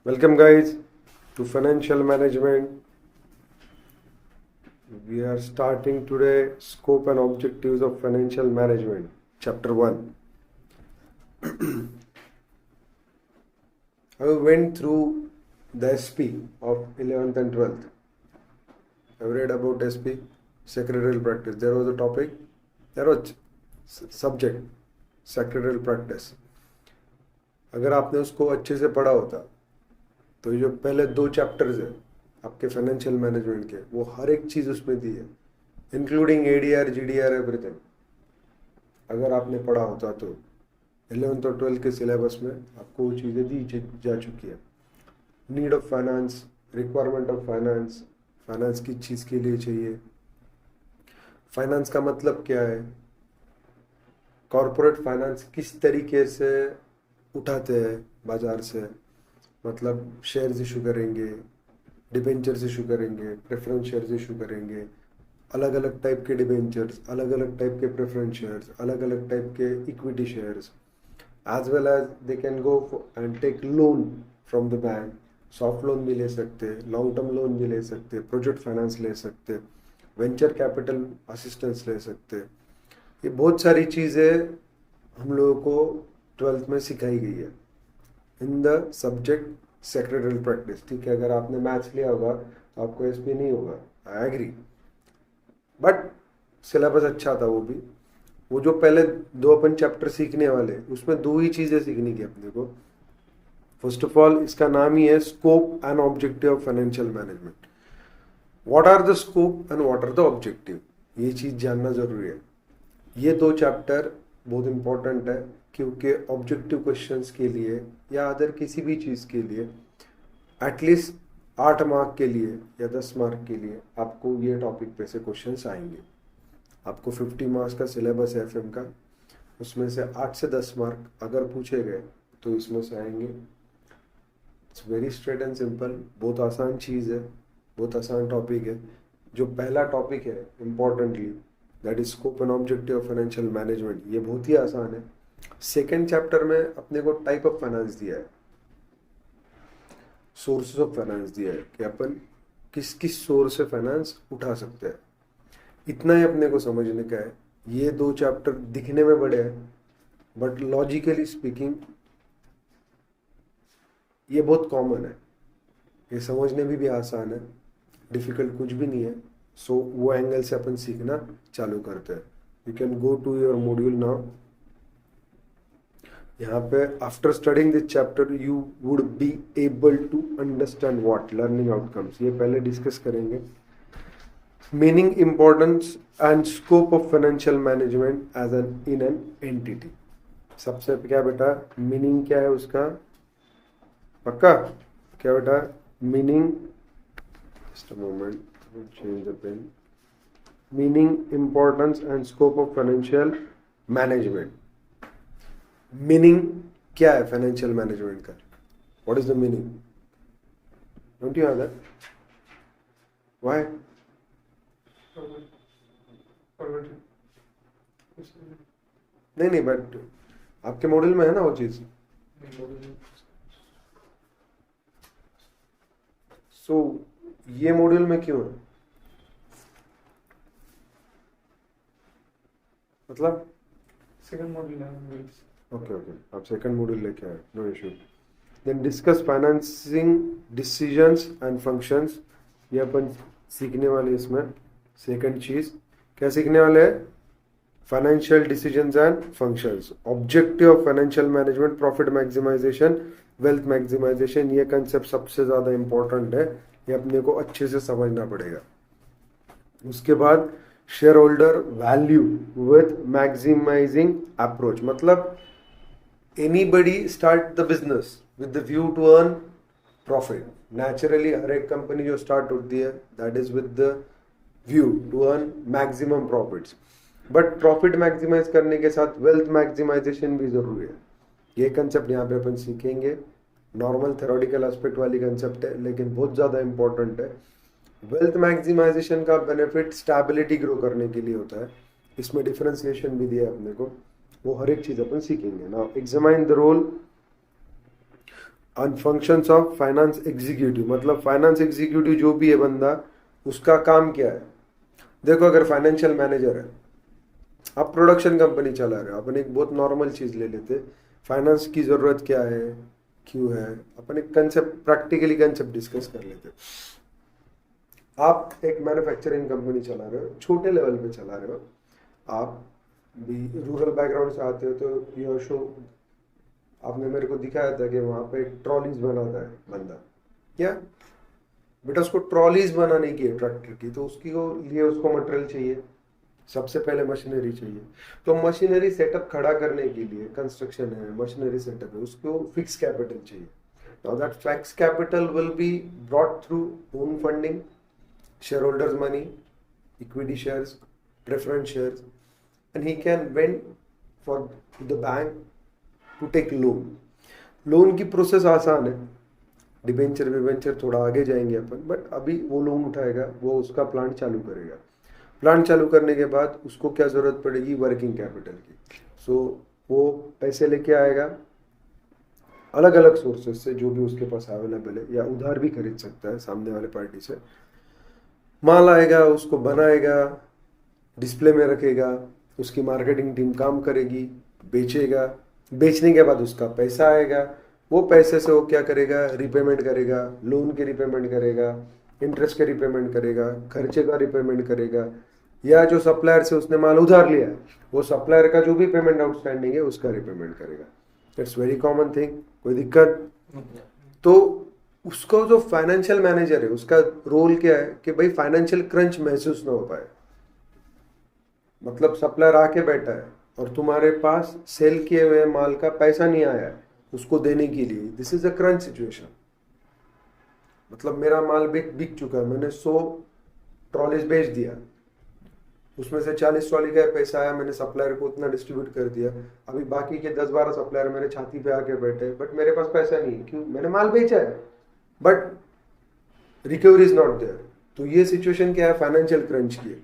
Welcome, guys, to Financial Management. We are starting today Scope and Objectives of Financial Management, Chapter 1. I went through the SP of 11th and 12th. I've read about SP, Secretarial Practice. There was a topic, there was subject, Secretarial Practice. अगर आपने उसको अच्छे से पढ़ा होता तो ये जो पहले 2 चैप्टर्स है आपके फाइनेंशियल मैनेजमेंट के, वो हर एक चीज़ उसमें दी है, इंक्लूडिंग एडीआर, जीडीआर, एवरीथिंग. अगर आपने पढ़ा होता तो 11th और 12th के सिलेबस में आपको वो चीज़ें दी जा चुकी है. Need of finance, requirement of finance, finance किस चीज़ के लिए चाहिए, फाइनेंस का मतलब क्या है, कॉरपोरेट फाइनेंस किस तरीके से उठाते हैं बाजार से, मतलब शेयर्स इशू करेंगे, डिबेंचर्स इशू करेंगे, प्रेफरेंस शेयर्स इशू करेंगे, अलग अलग टाइप के डिबेंचर्स, अलग अलग टाइप के प्रेफरेंस शेयर्स, अलग अलग टाइप के equity shares, as well as they can go and take loan from the bank. Soft loan भी ले सकते, लॉन्ग टर्म लोन भी ले सकते, प्रोजेक्ट फाइनेंस ले सकते, वेंचर कैपिटल असिस्टेंस ले सकते. ये बहुत सारी चीज़ें हम लोगों को 12th में सिखाई गई है in the subject secretarial practice. ठीक है, अगर आपने मैथ्स लिया होगा तो आपको एसपी नहीं होगा, आई एग्री, बट सिलेबस अच्छा था वो भी. वो जो पहले 2 अपन चैप्टर सीखने वाले, उसमें 2 ही चीज़ें सीखनी की अपने को. फर्स्ट ऑफ ऑल इसका नाम ही है scope and objective of financial management. What are the scope and what are the objective, ये चीज़ जानना जरूरी है. ये 2 चैप्टर बहुत इंपॉर्टेंट है, क्योंकि ऑब्जेक्टिव क्वेश्चंस के लिए या अदर किसी भी चीज़ के लिए एटलीस्ट 8 मार्क के लिए या 10 मार्क के लिए आपको ये टॉपिक पे से क्वेश्चंस आएंगे. आपको 50 मार्क्स का सिलेबस है एफएम का, उसमें से 8 से 10 मार्क अगर पूछे गए तो इसमें से आएंगे. It's very straight and simple, बहुत आसान चीज़ है, बहुत आसान टॉपिक है. जो पहला टॉपिक है importantly, that is scope and objective of financial management, ये बहुत ही आसान है. सेकेंड चैप्टर में अपने को टाइप ऑफ फाइनेंस दिया है, सोर्सेस ऑफ फाइनेंस दिया है कि अपन किस किस सोर्स से फाइनेंस उठा सकते हैं. इतना ही अपने को समझने का है. ये 2 चैप्टर दिखने में बड़े हैं, बट लॉजिकली स्पीकिंग ये बहुत कॉमन है, ये समझने में भी आसान है, डिफिकल्ट कुछ भी नहीं है. सो वो एंगल से अपन सीखना चालू करते हैं. You can go to your module now. यहाँ पे after studying this chapter you would be able to understand what learning outcomes, ये पहले डिस्कस करेंगे. Meaning, importance and scope of financial management as an in an entity. सबसे क्या बेटा meaning क्या है उसका, पक्का क्या बेटा meaning, just a moment, change the pen. Meaning, importance and scope of financial management. Meaning क्या है फाइनेंशियल मैनेजमेंट का, what is the meaning, don't you have that, why? नहीं, बट आपके मॉड्यूल में है ना वो चीज. सो ये मॉड्यूल में क्यों है, मतलब सेकंड मॉड्यूल है. ओके, आप सेकंड मॉड्यूल लेके आए, no issue. Then discuss financing decisions and functions, ये अपन सीखने वाले. इसमें सेकंड चीज क्या सीखने वाले हैं, financial decisions and functions. Objective of financial management, profit maximisation, wealth maximisation. ये कंसेप्ट सबसे ज्यादा इंपॉर्टेंट है, ये अपने को अच्छे से समझना पड़ेगा. उसके बाद share holder value with maximizing approach, मतलब anybody start the business with the view to earn profit. Naturally हर एक कंपनी जो स्टार्ट होती है that is with the view to earn maximum profits, but profit maximize करने के साथ wealth maximisation भी जरूरी है. ये कंसेप्ट यहाँ पे अपन सीखेंगे. नॉर्मल थ्योरेटिकल एस्पेक्ट वाली कंसेप्ट है, लेकिन बहुत ज़्यादा इंपॉर्टेंट है. वेल्थ मैक्सिमाइजेशन का बेनिफिट स्टेबिलिटी ग्रो करने के लिए होता है, इसमें डिफरेंशिएशन भी दिया है अपने को, वो हर एक चीज अपन सीखेंगे. Now examine the roll on functions of finance executive, मतलब फाइनेंस एग्जीक्यूटिव जो भी है बंदा, उसका काम क्या है। देखो अगर फाइनेंशियल मैनेजर है, आप प्रोडक्शन कंपनी चला रहे हो, अपन एक बहुत नॉर्मल चीज ले लेते, फाइनेंस की जरूरत क्या है, क्यों है, अपन एक कंसेप्ट, प्रैक्टिकली कंसेप्ट डिस्कस कर लेते। आप एक मैन्युफैक्चरिंग कंपनी चला रहे हो, छोटे लेवल पे चला रहे हो, आप भी रूरल बैकग्राउंड से आते हो, तो योर शो आपने मेरे को दिखाया था कि वहां पे ट्रॉलीज बनाता है बंदा, क्या बेटा उसको ट्रॉलीज बनाने की है ट्रैक्टर की, तो उसकी को लिए उसको मटेरियल चाहिए, सबसे पहले मशीनरी चाहिए। तो मशीनरी सेटअप खड़ा करने के लिए, कंस्ट्रक्शन है, मशीनरी सेटअप है, उसको फिक्स कैपिटल चाहिए। Now that fix capital will be brought through own funding, shareholders money, equity shares, preference shares, and he can went for the bank to take loan. Loan की process आसान है, debenture विवेंचर थोड़ा आगे जाएंगे अपन, but अभी वो loan उठाएगा, वो उसका प्लांट चालू करेगा। प्लांट चालू करने के बाद उसको क्या जरूरत पड़ेगी, वर्किंग कैपिटल की। सो वो पैसे लेके आएगा अलग अलग सोर्सेस से, जो भी उसके पास अवेलेबल है, या उधार भी खरीद सकता है सामने वाले पार्टी से। माल आएगा, उसको बनाएगा, डिस्प्ले में रखेगा, उसकी मार्केटिंग टीम काम करेगी, बेचेगा, बेचने के बाद उसका पैसा आएगा, वो पैसे से वो क्या करेगा, रिपेमेंट करेगा, लोन के रिपेमेंट करेगा, इंटरेस्ट के रिपेमेंट करेगा, खर्चे का रिपेमेंट करेगा, या जो सप्लायर से उसने माल उधार लिया है, वो सप्लायर का जो भी पेमेंट आउटस्टैंडिंग है उसका रिपेमेंट करेगा। इट्स वेरी कॉमन थिंग, कोई दिक्कत। तो उसको जो फाइनेंशियल मैनेजर है, उसका रोल क्या है कि भाई फाइनेंशियल क्रंच महसूस ना हो पाए। मतलब सप्लायर आके बैठा है और तुम्हारे पास सेल किए हुए माल का पैसा नहीं आया है उसको देने के लिए, this is a crunch situation. मतलब मेरा माल बिक चुका है, मैंने 100 ट्रॉलीज बेच दिया, उसमें से 40 ट्रॉली का पैसा आया, मैंने सप्लायर को उतना डिस्ट्रीब्यूट कर दिया, अभी बाकी के 10-12 सप्लायर मेरे छाती पे आके बैठे, बट मेरे पास पैसा नहीं है, क्यों, मैंने माल बेचा है but recovery is not there. तो ये सिचुएशन क्या है, फाइनेंशियल क्रंच की है।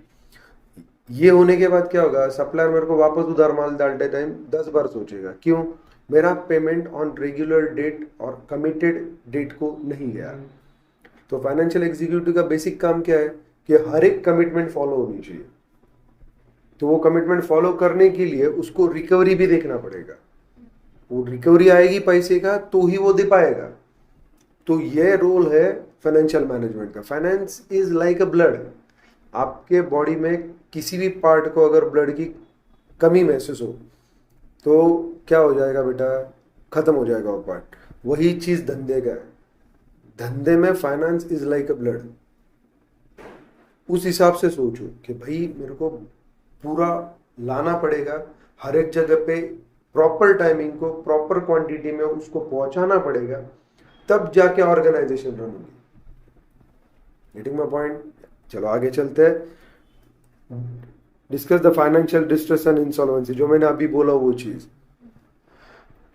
ये होने के बाद क्या होगा, सप्लायर मेरे को वापस उधार माल डालते टाइम 10 बार सोचेगा, क्यों, मेरा पेमेंट ऑन रेगुलर डेट और कमिटेड डेट को नहीं गया। तो फाइनेंशियल एग्जीक्यूटिव का बेसिक काम क्या है कि हर एक कमिटमेंट फॉलो होनी चाहिए। तो वो कमिटमेंट फॉलो करने के लिए उसको रिकवरी भी देखना पड़ेगा, वो रिकवरी आएगी पैसे का तो ही वो दे पाएगा। तो ये रोल है फाइनेंशियल मैनेजमेंट का। Finance is like a blood, आपके बॉडी में किसी भी पार्ट को अगर ब्लड की कमी महसूस हो तो क्या हो जाएगा बेटा, खत्म हो जाएगा वो पार्ट। वही चीज धंधे का है, धंधे में finance is like a blood. उस हिसाब से सोचो कि भाई मेरे को पूरा लाना पड़ेगा, हर एक जगह पे प्रॉपर टाइमिंग को प्रॉपर क्वांटिटी में उसको पहुंचाना पड़ेगा, तब जाके ऑर्गेनाइजेशन रन होगी। Getting my point. चलो आगे चलते हैं। Discuss the financial distress and insolvency, जो मैंने अभी बोला वो चीज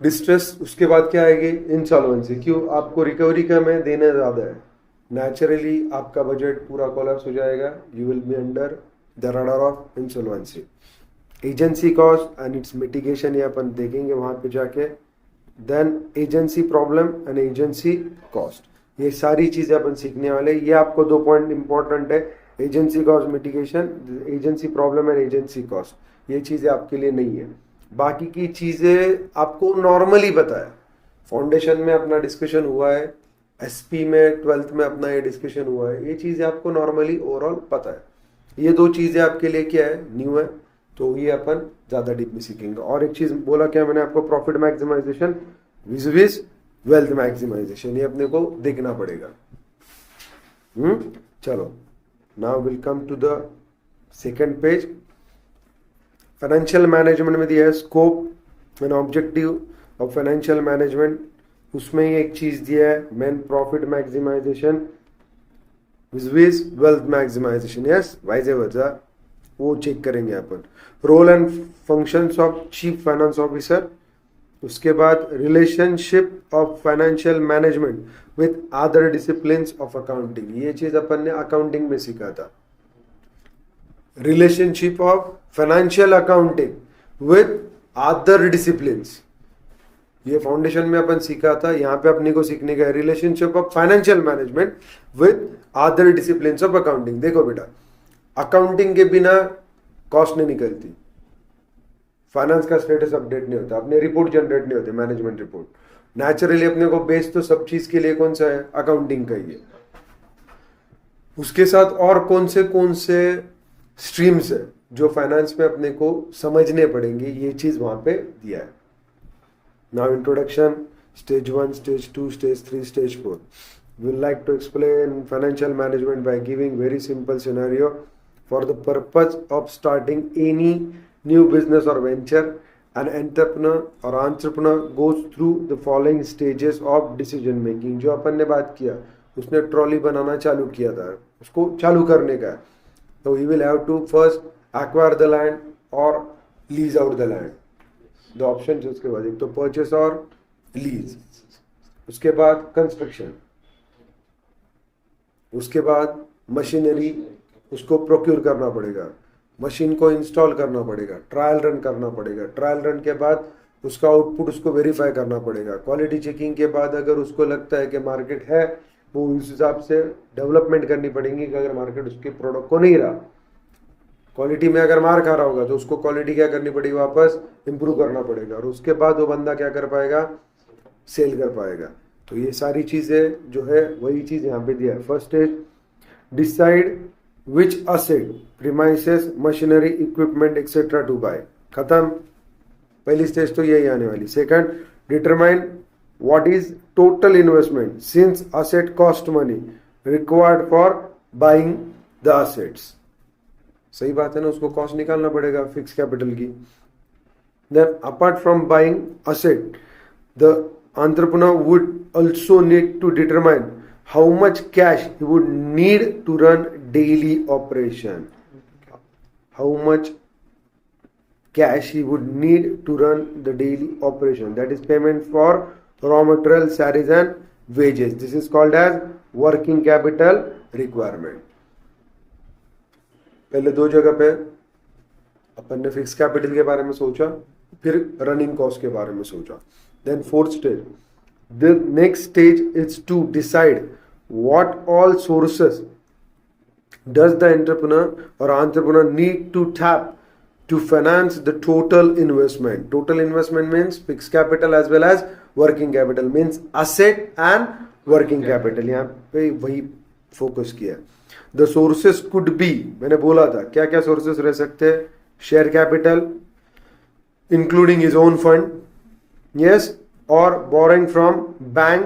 डिस्ट्रेस, उसके बाद क्या आएगी, इंसॉल्वेंसी। क्यों, आपको रिकवरी कम है, देने ज्यादा है, नेचुरली आपका बजट पूरा कोलैप्स हो जाएगा, you will be under the radar of insolvency. Agency cost and its mitigation, ये अपन देखेंगे वहां पे जाके। Then agency problem and agency cost, ये सारी चीजें अपन सीखने वाले। ये आपको 2 पॉइंट इंपॉर्टेंट है, agency cost mitigation, agency problem and agency cost. ये चीजें आपके लिए नहीं है, बाकी की चीजें आपको नॉर्मली पता है। फाउंडेशन में अपना डिस्कशन हुआ है, एसपी में 12th में अपना ये डिस्कशन हुआ है, ये चीजें आपको नॉर्मली ओवरऑल पता है। ये 2 चीजें आपके लिए क्या है, न्यू है, तो ये अपन ज्यादा डीप में सीखेंगे। और एक चीज बोला क्या मैंने आपको, profit maximization vis wealth maximisation, ये अपने को देखना पड़ेगा। चलो now will come to the second page. Financial management में दिया है scope and objective of financial management, उसमें ही एक चीज दिया है, main profit maximization vis wealth maximization, yes vice versa, वो चेक करेंगे अपन। Role and functions of chief finance officer, उसके बाद relationship of financial management with other disciplines of accounting, ये चीज अपन ने अकाउंटिंग में सीखा था। Relationship of financial accounting with other disciplines, ये फाउंडेशन में अपन सीखा था, यहाँ पे अपने को सीखने का relationship of financial management with other disciplines of accounting. देखो बेटा, अकाउंटिंग के बिना कॉस्ट नहीं निकलती, फाइनेंस का स्टेटस अपडेट नहीं होता, अपने रिपोर्ट जनरेट नहीं होते, मैनेजमेंट रिपोर्ट। नेचुरली अपने को बेस तो सब चीज के लिए कौन सा है, अकाउंटिंग का ही है। उसके साथ और कौन से स्ट्रीम्स है जो फाइनेंस में अपने को समझने पड़ेंगे, ये चीज वहां पे दिया है। Now introduction, stage 1, stage 2, stage 3, stage 4। We would like to explain financial management by giving very simple scenario for the purpose of starting any new business or venture. An entrepreneur or entrepreneur goes through the following stages of decision making। जो अपन ने बात किया, उसने trolley बनाना चालू किया था, उसको चालू करने का है, तो he will have to first acquire the land or lease out the land। दो ऑप्शन है उसके बाद, एक तो परचेस और लीज, उसके बाद कंस्ट्रक्शन, उसके बाद मशीनरी उसको प्रोक्यूर करना पड़ेगा, मशीन को इंस्टॉल करना पड़ेगा, ट्रायल रन करना पड़ेगा, ट्रायल रन के बाद उसका आउटपुट उसको वेरीफाई करना पड़ेगा, क्वालिटी चेकिंग के बाद अगर उसको लगता है कि मार्केट है, वो उस हिसाब से डेवलपमेंट करनी पड़ेगी कि अगर मार्केट उसके प्रोडक्ट को नहीं रहा, क्वालिटी में अगर मार खा रहा होगा तो उसको क्वालिटी क्या करनी पड़ेगी, वापस इंप्रूव करना पड़ेगा, और उसके बाद वो बंदा क्या कर पाएगा, सेल कर पाएगा। तो ये सारी चीजें जो है वही चीज यहाँ पे दिया है। First stage, decide which asset, premises, machinery, equipment etcetera to buy. खत्म, पहली स्टेज तो यही आने वाली। Second, determine what is total investment since asset cost money required for buying the assets. सही बात है ना, उसको कॉस्ट निकालना पड़ेगा फिक्स कैपिटल की। Then apart from buying asset, the entrepreneur would also need to determine how much cash he would need to run daily operation. How much cash he would need to run the daily operation. That is payment for raw material, salaries and wages. This is called as working capital requirement. पहले दो जगह पे अपन ने fix capital के बारे में सोचा, फिर रनिंग कॉस्ट के बारे में सोचा। Then fourth stage, the next stage is to decide what all sources does the entrepreneur need to tap to finance the total investment. Total investment means fixed capital as well as working capital, means asset and working capital। यहाँ पे वही focus किया है। The sources could be, मैंने बोला था क्या क्या सोर्सेस रह सकते हैं, share capital including his own fund, yes, or borrowing from bank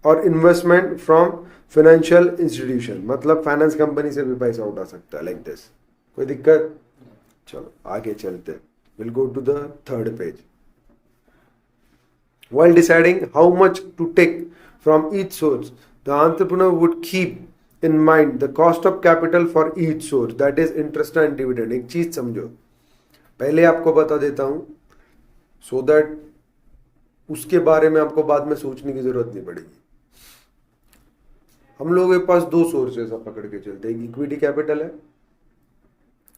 or investment from financial institution। मतलब फाइनेंस कंपनी से भी पैसा उठा सकता है, लाइक दिस। कोई दिक्कत? चलो आगे चलते, will go to the third page. While deciding how much to take from each source, the entrepreneur would keep in mind the cost of capital for each source, that is interest and dividend। एक चीज समझो, पहले आपको बता देता हूं so that उसके बारे में आपको बाद में सोचने की जरूरत नहीं पड़ेगी। हम लोगों के पास दो सोर्सेस आप पकड़ के चलते हैं, एक इक्विटी कैपिटल है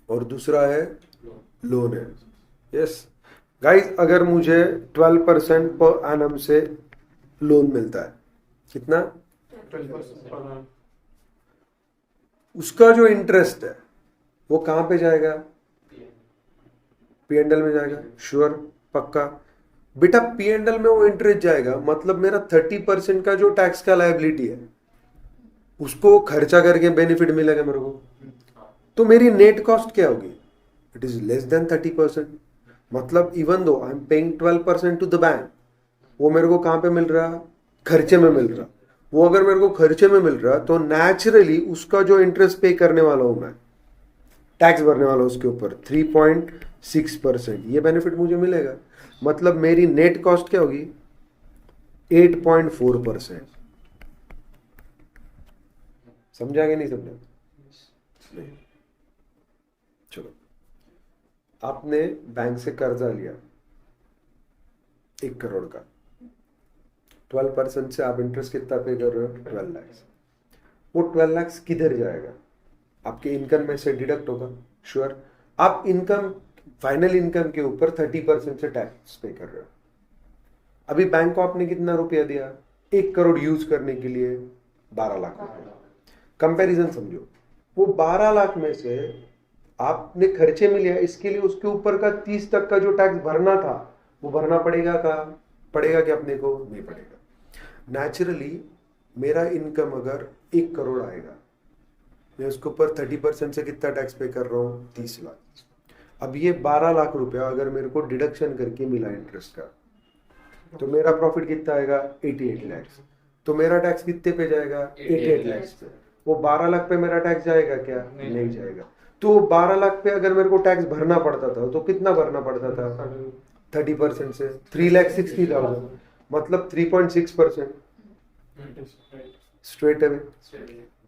और दूसरा है लोन है। यस गाइस, अगर मुझे 12% पर एनम से लोन मिलता है, कितना? 12%। उसका जो इंटरेस्ट है वो कहां पे जाएगा? P&L में जाएगा। श्योर, पक्का बेटा, P&L में वो इंटरेस्ट जाएगा, मतलब मेरा 30% का जो टैक्स का लायबिलिटी है उसको खर्चा करके बेनिफिट मिलेगा मेरे को, तो मेरी नेट कॉस्ट क्या होगी? It is less than 30%। मतलब even though I am paying 12% to the bank, वो मेरे को कहां पे मिल रहा? खर्चे में मिल रहा। वो अगर मेरे को खर्चे में मिल रहा तो नेचुरली उसका जो इंटरेस्ट पे करने वाला हूं मैं, टैक्स भरने वाला हूं उसके ऊपर 3.6%, ये बेनिफिट मुझे मिलेगा। मतलब मेरी नेट कॉस्ट क्या होगी? 8.4%। समझा कि नहीं समझा? नहीं। चलो, आपने बैंक से कर्जा लिया 1 करोड़ का, 12% से आप इंटरेस्ट कितना पे कर रहे हो? 12 लाख। वो 12 लाख किधर जाएगा? आपके इनकम में से डिडक्ट होगा। श्योर, आप इनकम, फाइनल इनकम के ऊपर 30% से टैक्स पे कर रहे हो। अभी बैंक को आपने कितना रुपया दिया? 1 करोड़ यूज करने के लिए 12 लाख रुपया। कंपैरिजन समझो, वो 12 लाख में से आपने खर्चे में लिया, इसके लिए उसके ऊपर का 30 तक का जो टैक्स भरना था वो भरना पड़ेगा कि अपने को नहीं पड़ेगा। नेचुरली मेरा इनकम अगर 1 करोड़ आएगा, मैं उसके ऊपर 30% से कितना टैक्स पे कर रहा हूँ? 30 लाख। अब ये 12 लाख रुपया अगर मेरे को डिडक्शन करके मिला इंटरेस्ट का, तो मेरा प्रॉफिट कितना आएगा? 88 लाख। तो मेरा टैक्स कितने पे जाएगा? 88 लाख पे। वो 12 लाख पे मेरा टैक्स जाएगा क्या? नहीं जाएगा। तो 12 लाख पे अगर मेरे को टैक्स भरना पड़ता था तो कितना भरना पड़ता था? 30% से 3,60,000, मतलब 3.6% स्ट्रेट अवे।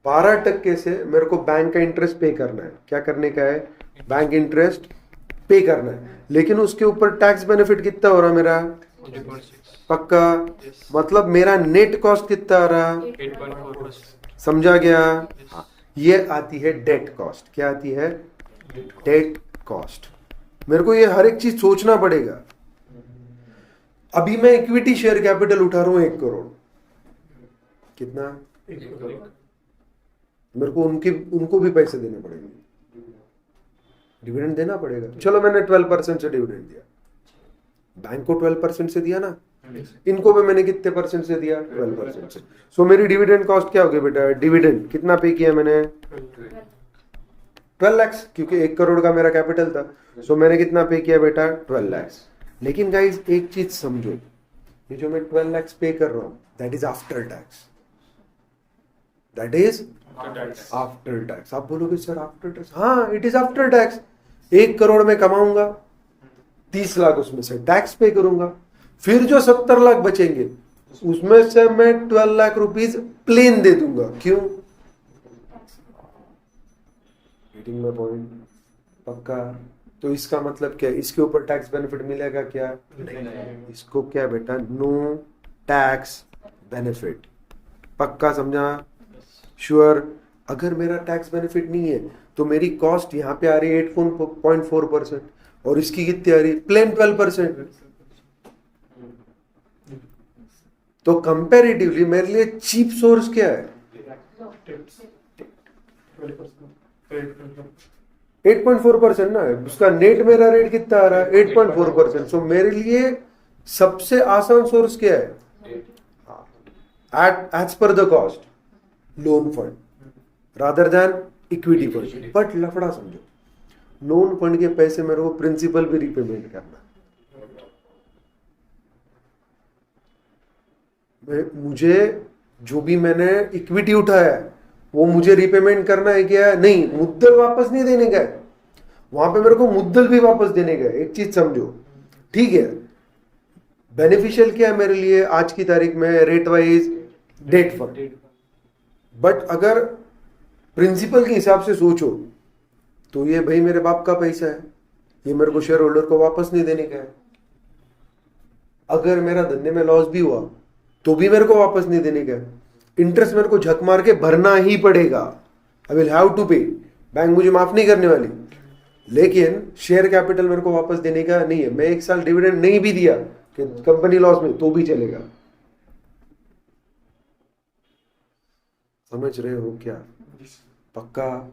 12% से मेरे को बैंक का इंटरेस्ट पे करना है। क्या करने का है? बैंक इंटरेस्ट पे करना है। लेकिन उसके ऊपर टैक्स बेनिफिट कितना हो रहा मेरा? 3.6 पक्का? मतलब मेरा नेट कॉस्ट कितना आ रहा? 8.4%। समझा गया? हाँ, ये आती है डेट कॉस्ट। क्या आती है? Debt cost. मेरे को ये हर एक चीज सोचना पड़ेगा। अभी मैं इक्विटी शेयर कैपिटल उठा रहा हूं 1 करोड़। कितना? मेरे को उनको भी पैसे देने पड़ेंगे, डिविडेंड देना पड़ेगा। चलो मैंने 12% से डिविडेंड दिया, बैंक को 12% से दिया ना, इनको भी मैंने कितने परसेंट से दिया? 12% से। सो मेरी डिविडेंड कॉस्ट क्या होगी बेटा? डिविडेंड कितना पे किया मैंने? 12 लाख, क्योंकि 1 करोड़ का मेरा कैपिटल था। सो मैंने कितना पे किया बेटा? 12 लाख। लेकिन गाइज एक चीज समझो, ये जो मैं 12 लाख पे कर रहा हूं, that is after tax. That is after tax. आप बोलोगे सर आफ्टर टैक्स? हाँ, it is after tax. 1 crore में कमाऊंगा, 30 लाख उसमें से टैक्स पे करूंगा, फिर जो 70 लाख बचेंगे उसमें से मैं 12 लाख रुपीज प्लेन दे दूंगा। क्यों? Getting my point? पक्का? तो इसका मतलब क्या? इसके ऊपर टैक्स बेनिफिट मिलेगा क्या? नहीं। इसको क्या बेटा? No tax benefit. पक्का? समझा? श्योर? अगर मेरा टैक्स बेनिफिट नहीं है तो मेरी कॉस्ट यहां पे आ रही है 8.4% और इसकी कितनी आ रही है? प्लेन 12%। तो कंपैरेटिवली मेरे लिए चीप सोर्स क्या है? 8.4% ना। उसका नेट मेरा रेट कितना आ रहा है? 8.4%। सो मेरे लिए सबसे आसान सोर्स क्या है? As per the cost, loan fund rather than equity fund. But लफड़ा समझो, लोन फंड के पैसे मेरे को प्रिंसिपल भी रिपेमेंट करना है। मुझे जो भी मैंने इक्विटी उठाया है वो मुझे रिपेमेंट करना है क्या? नहीं, मुद्दल वापस नहीं देने का है। वहां पे मेरे को मुद्दल भी वापस देने का है। एक चीज समझो, ठीक है? बेनिफिशियल क्या है मेरे लिए आज की तारीख में? Rate wise debt fund. But अगर प्रिंसिपल के हिसाब से सोचो तो ये भाई मेरे बाप का पैसा है, ये मेरे को शेयर होल्डर को वापस नहीं देने का है। अगर मेरा धंधे में लॉस भी हुआ तो भी मेरे को वापस नहीं देने का है। इंटरेस्ट मेरे को झक मार के भरना ही पड़ेगा। आई विल हैव टू पे। बैंक मुझे माफ नहीं करने वाली। लेकिन शेयर कैपिटल मेरे को वापस देने का नहीं है। मैं 1 साल डिविडेंड नहीं भी दिया कि कंपनी लॉस में, तो भी चलेगा। समझ रहे हो क्या? पक्का?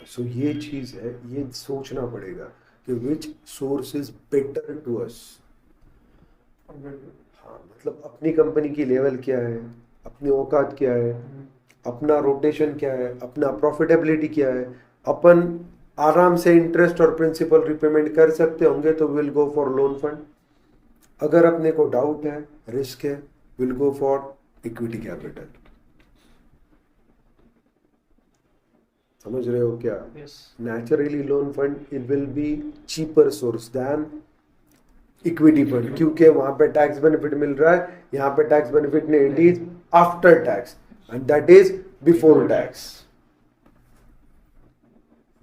सो ये चीज है, ये सोचना पड़ेगा कि which source is better to us. हाँ, मतलब अपनी कंपनी की लेवल क्या है, अपनी औकात क्या है, अपना रोटेशन क्या है, अपना प्रॉफिटेबिलिटी क्या है। अपन आराम से इंटरेस्ट और प्रिंसिपल रिपेमेंट कर सकते होंगे तो will go for loan fund. अगर अपने को डाउट है, रिस्क है, will go for equity capital. समझ रहे हो क्या? Naturally loan fund it will be cheaper source than equity fund, क्योंकि वहां पे टैक्स बेनिफिट मिल रहा है, यहाँ पे टैक्स बेनिफिट नहीं, it is after tax and that is before tax.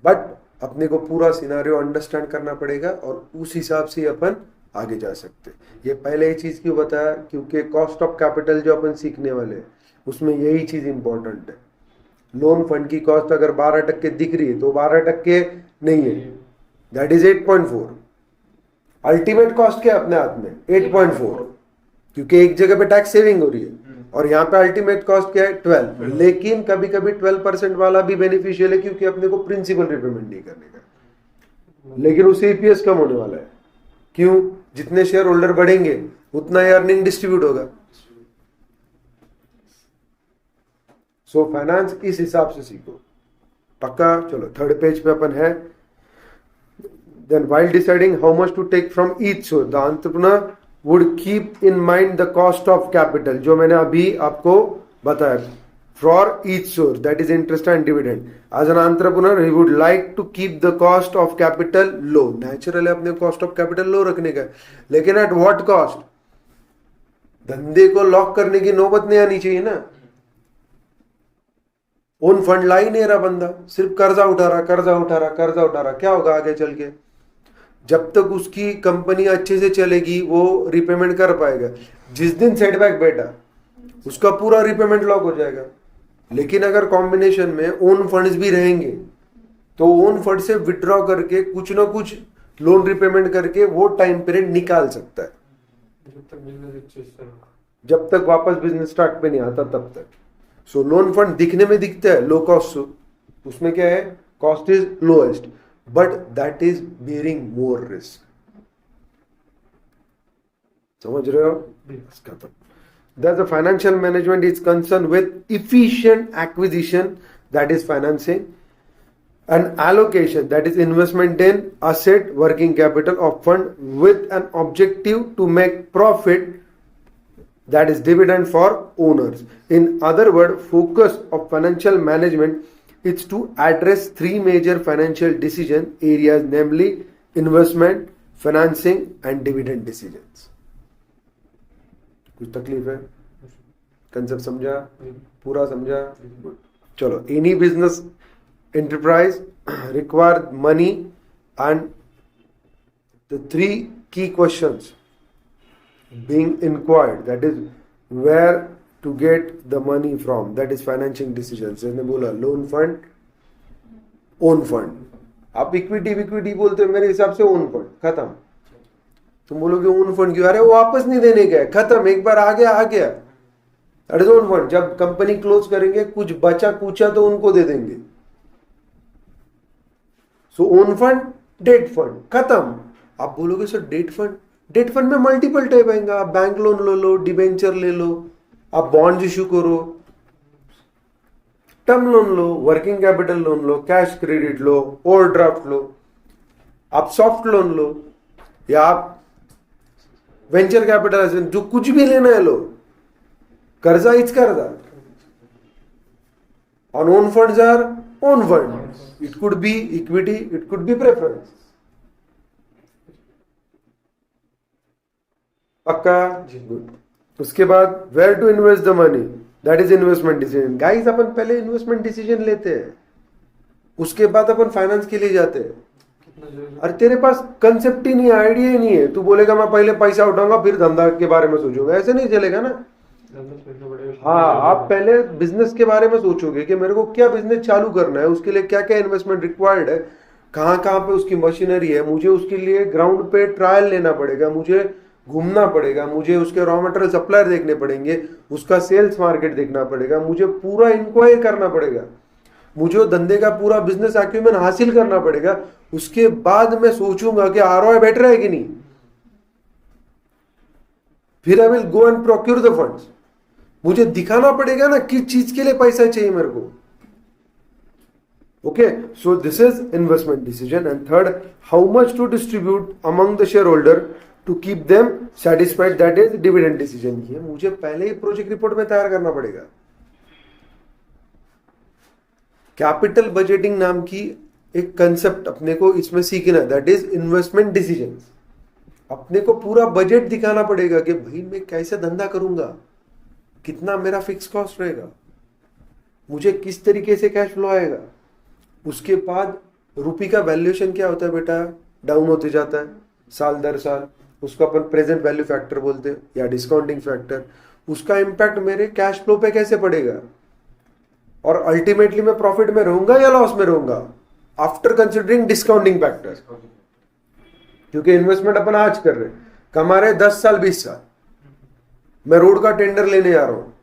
But अपने को पूरा सिनारियो अंडरस्टैंड करना पड़ेगा और उस हिसाब से अपन आगे जा सकते। ये पहले ये चीज क्यों बताया? क्योंकि कॉस्ट ऑफ कैपिटल जो अपन सीखने वाले हैं उसमें यही चीज इंपॉर्टेंट है। लोन फंड की कॉस्ट अगर 12% दिख रही है तो 12% नहीं है, दैट इज 8.4। अल्टीमेट कॉस्ट क्या अपने हाथ में? 8.4। क्योंकि एक जगह पे टैक्स सेविंग हो रही है और यहाँ पे अल्टीमेट कॉस्ट क्या है 12, लेकिन कभी कभी 12% वाला भी बेनिफिशियल है क्योंकि अपने को प्रिंसिपल रिपेमेंट नहीं करने का, लेकिन उससे ईपीएस कम होने वाला है। क्यों? जितने शेयर होल्डर बढ़ेंगे उतना ही अर्निंग डिस्ट्रीब्यूट होगा। सो फाइनेंस इस हिसाब से सीखो, पक्का। चलो थर्ड पेज पे अपन है। Then while deciding how much to take from each source, the entrepreneur would keep in mind the cost of capital, जो मैंने अभी आपको बताया, for each source, that is interest and dividend. As an entrepreneur, he would like to keep the cost of capital low. Natural है अपने cost of capital low रखने का, लेकिन at what cost? धंधे को लॉक करने की नौबत नहीं आनी चाहिए ना। ओन फंड ला ही नहीं रहा बंदा, सिर्फ कर्जा उठा रहा, क्या होगा आगे चल के? जब तक उसकी कंपनी अच्छे से चलेगी वो रिपेमेंट कर पाएगा। जिस दिन सेटबैक बैठा उसका पूरा रिपेमेंट लॉक हो जाएगा। लेकिन अगर कॉम्बिनेशन में ओन फंड्स भी रहेंगे तो ओन फंड से विड्रॉ करके कुछ ना कुछ लोन रिपेमेंट करके वो टाइम पीरियड निकाल सकता है, जब तक वापस बिजनेस स्टार्ट पे नहीं आता तब तक। सो लोन फंड दिखने में दिखता है लो कॉस्ट, उसमें क्या है, cost is lowest, but that is bearing more risk. समझ रहे हो? Thus the financial management is concerned with efficient acquisition, that is financing, and allocation, that is investment in asset, working capital of fund, with an objective to make profit, that is dividend for owners. In other words, focus of financial management is to address three major financial decision areas, namely investment, financing and dividend decisions. कुछ तकलीफ है? Concept समझा? पूरा समझा? चलो, any business enterprise require money, and the three key questions being inquired, that is where to get the money from, that is financing decisions. मैंने बोला loan fund, own fund. आप इक्विटी बोलते हो, मेरे हिसाब से ओन फंड खत्म। तुम बोलोगे ओन फंड क्यों? अरे वो वापस नहीं देने गए, खत्म, एक बार आ गया, दैट इज ओन फंड। जब कंपनी क्लोज करेंगे कुछ बचा कुचा तो उनको दे देंगे। सो ओन फंड, डेट फंड खत्म। आप बोलोगे सर डेट फंड में मल्टीपल टाइप आएंगे। आप बैंक लोन ले लो, डिबेंचर ले लो, आप बॉन्ड इशू करो, टर्म लोन लो, वर्किंग कैपिटल लोन लो, कैश क्रेडिट लो, ओवरड्राफ्ट लो, आप सॉफ्ट लोन लो, या आप वेंचर कैपिटल, जो कुछ भी लेना है लो। कर्जा इज कर्जा, और own funds are own fund. It could be equity, it could be preference. पक्का? गुड। उसके बाद where to invest the money, that is investment decision. Guys, अपन पहले इन्वेस्टमेंट डिसीजन लेते हैं, उसके बाद अपन फाइनेंस के लिए जाते हैं। अरे तेरे पास कंसेप्ट ही नहीं है, आइडिया ही नहीं है, तू बोलेगा मैं पहले पैसा उठाऊंगा फिर धंधा के बारे में सोचूंगा, ऐसे नहीं चलेगा ना। हाँ, आप पहले बिजनेस के बारे में सोचोगे कि मेरे को क्या बिजनेस चालू करना है, उसके लिए क्या क्या इन्वेस्टमेंट रिक्वायर्ड है, कहाँ कहाँ पे उसकी मशीनरी है, मुझे उसके लिए ग्राउंड पे ट्रायल लेना पड़ेगा, मुझे घूमना पड़ेगा, मुझे उसके रॉ मटेरियल सप्लायर देखने पड़ेंगे, उसका सेल्स मार्केट देखना पड़ेगा, मुझे पूरा इंक्वायर करना पड़ेगा, मुझे धंधे का पूरा बिजनेस एक्यूमेंट हासिल करना पड़ेगा। उसके बाद मैं सोचूंगा कि आरओआई बेटर है कि नहीं, फिर I will go and procure the funds. मुझे दिखाना पड़ेगा ना किस चीज के लिए पैसा चाहिए मेरे को। Okay, so this is investment decision. And third, how much to distribute among the shareholder to keep them satisfied, that is dividend decision. ये मुझे पहले ही प्रोजेक्ट रिपोर्ट में तैयार करना पड़ेगा। कैपिटल बजटिंग नाम की एक कंसेप्ट अपने को इसमें सीखना है, दैट इज इन्वेस्टमेंट डिसीजन। अपने को पूरा बजट दिखाना पड़ेगा कि भाई मैं कैसे धंधा करूंगा, कितना मेरा फिक्स कॉस्ट रहेगा, मुझे किस तरीके से कैश फ्लो आएगा। उसके बाद रुपये का वैल्यूएशन क्या होता है बेटा, डाउन होते जाता है साल दर साल, उसको अपन प्रेजेंट वैल्यू फैक्टर बोलते हैं या डिस्काउंटिंग फैक्टर। उसका इम्पैक्ट मेरे कैश फ्लो पे कैसे पड़ेगा, और अल्टीमेटली मैं प्रॉफिट में रहूंगा या लॉस में रहूंगा आफ्टर कंसिडरिंग डिस्काउंटिंग फैक्टर। क्योंकि इन्वेस्टमेंट अपन आज कर रहे हैं, कमा रहे 10 साल 20 साल, मैं रोड का टेंडर लेने जा रहा हूँ,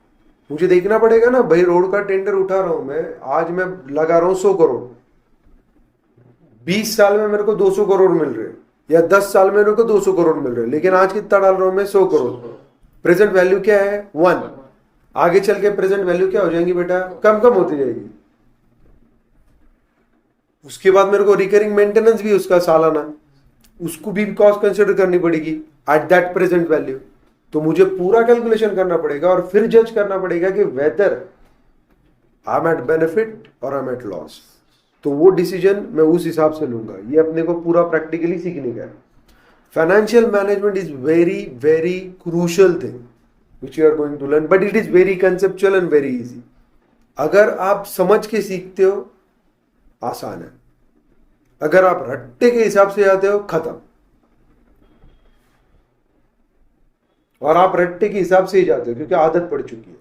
मुझे देखना पड़ेगा ना भाई, रोड का टेंडर उठा रहा हूं मैं, आज मैं लगा रहा हूं 100 करोड़, 20 साल में मेरे को 200 करोड़ मिल रहे हैं, या 10 साल में मेरे को 200 करोड़ मिल रहे हैं, लेकिन आज कितना डाल रहा हूं मैं? 100 करोड़। प्रेजेंट वैल्यू क्या है? 1। आगे चल के प्रेजेंट वैल्यू क्या हो जाएंगी बेटा? कम कम होती जाएगी। उसके बाद मेरे को रिकरिंग मेंटेनेंस भी उसका सालाना, उसको भी कॉस्ट कंसिडर करनी पड़ेगी एट दैट प्रेजेंट वैल्यू। तो मुझे पूरा कैलकुलेशन करना पड़ेगा और फिर जज करना पड़ेगा कि whether I am at benefit और आई एम एट लॉस। तो वो डिसीजन मैं उस हिसाब से लूंगा। ये अपने को पूरा प्रैक्टिकली सीखने का है। Financial management is very very crucial thing which you are going to learn, but it is very conceptual and very easy. अगर आप समझ के सीखते हो आसान है, अगर आप रट्टे के हिसाब से जाते हो खत्म। और आप रट्टे के हिसाब से ही जाते हो क्योंकि आदत पड़ चुकी है।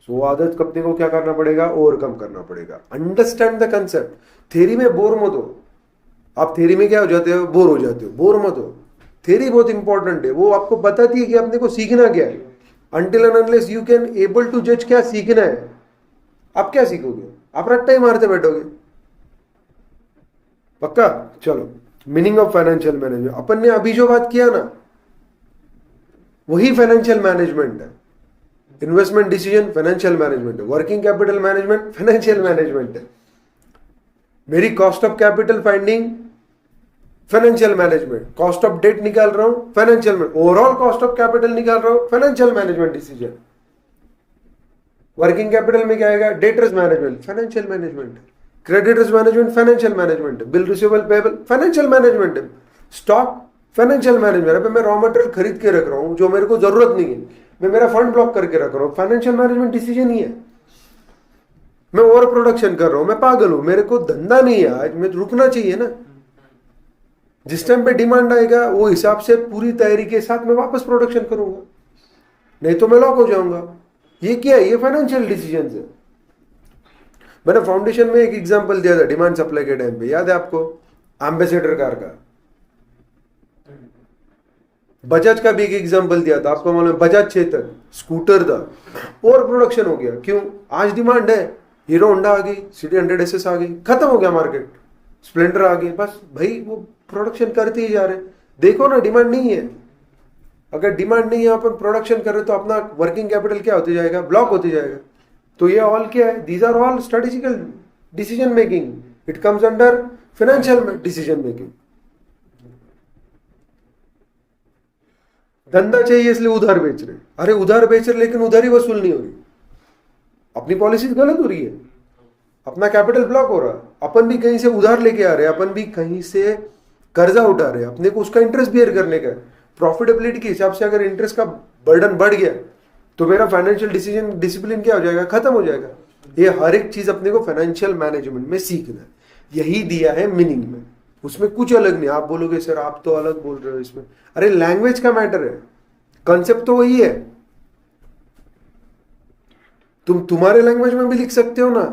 सो आदत अपने को क्या करना पड़ेगा? ओवरकम करना पड़ेगा। Understand the concept. थ्योरी में बोर मत हो। आप थ्योरी में क्या हो जाते हो? बोर हो जाते हो। बोर मत हो। थ्योरी बहुत इंपॉर्टेंट है, वो आपको बताती है कि अपने को सीखना क्या है। Until and unless you can able to जज क्या सीखना है, आप क्या सीखोगे? आप रट्टा ही मारते बैठोगे। पक्का? चलो, मीनिंग ऑफ फाइनेंशियल मैनेजमेंट अपन ने अभी जो बात किया ना, वही फाइनेंशियल मैनेजमेंट है। इन्वेस्टमेंट डिसीजन फाइनेंशियल मैनेजमेंट है। Working capital management financial management है। मेरी cost of capital finding financial management. Cost of debt निकाल रहा हूं financial management. Overall cost of capital निकाल रहा हूं financial management decision. Working capital में क्या आएगा? Debtors management financial management. Creditors management financial management. Bill receivable payable financial management है। Stock financial management. अबे मैं रॉ मटेरियल खरीद के रख रहा हूं जो मेरे को जरूरत नहीं है, मैं मेरा फंड ब्लॉक करके रख रहा हूं, फाइनेंशियल मैनेजमेंट डिसीजन ही है। मैं ओवर प्रोडक्शन कर रहा हूं, मैं पागल हूं, मेरे को धंधा नहीं है आज, मैं रुकना चाहिए ना। जिस टाइम पे डिमांड आएगा वो हिसाब से पूरी तैयारी के साथ मैं वापस प्रोडक्शन करूंगा, नहीं तो मैं लॉक हो जाऊंगा। ये क्या है? ये फाइनेंशियल डिसीजन है। मैंने फाउंडेशन में एक एग्जांपल दिया था डिमांड सप्लाई के टाइम पे, याद है आपको? एम्बेसडर कार का। बजाज का भी एक एग्जांपल दिया था, आपको मालूम है? बजाज चेतक स्कूटर था, और प्रोडक्शन हो गया। क्यों? आज डिमांड है, हीरो होंडा आ गई, सिटी 100 SS आ गई, खत्म हो गया मार्केट, स्प्लेंडर आ गई, बस भाई वो प्रोडक्शन करते ही जा रहे। देखो ना, डिमांड नहीं है। अगर डिमांड नहीं है, अपन प्रोडक्शन कर रहे तो अपना वर्किंग कैपिटल क्या होते जाएगा? ब्लॉक होते जाएगा। तो ये ऑल क्या है? These are all strategical decision making. It comes under financial decision making. धंधा चाहिए इसलिए उधार बेच रहे। अरे उधार बेच रहे लेकिन उधारी वसूल नहीं हो रही, अपनी पॉलिसी गलत हो रही है, अपना कैपिटल ब्लॉक हो रहा है। अपन भी कहीं से उधार लेके आ रहे हैं, अपन भी कहीं से कर्जा उठा रहे हैं, अपने को उसका इंटरेस्ट बियर करने का है। प्रॉफिटेबिलिटी के हिसाब से अगर इंटरेस्ट का बर्डन बढ़ गया तो मेरा फाइनेंशियल डिसीजन डिसिप्लिन क्या हो जाएगा? खत्म हो जाएगा। ये हर एक चीज अपने को फाइनेंशियल मैनेजमेंट में सीखना है। यही दिया है मीनिंग में, उसमें कुछ अलग नहीं। आप बोलोगे सर आप तो अलग बोल रहे हो इसमें, अरे लैंग्वेज का मैटर है, कंसेप्ट तो वही है। तुम तुम्हारे लैंग्वेज में भी लिख सकते हो ना,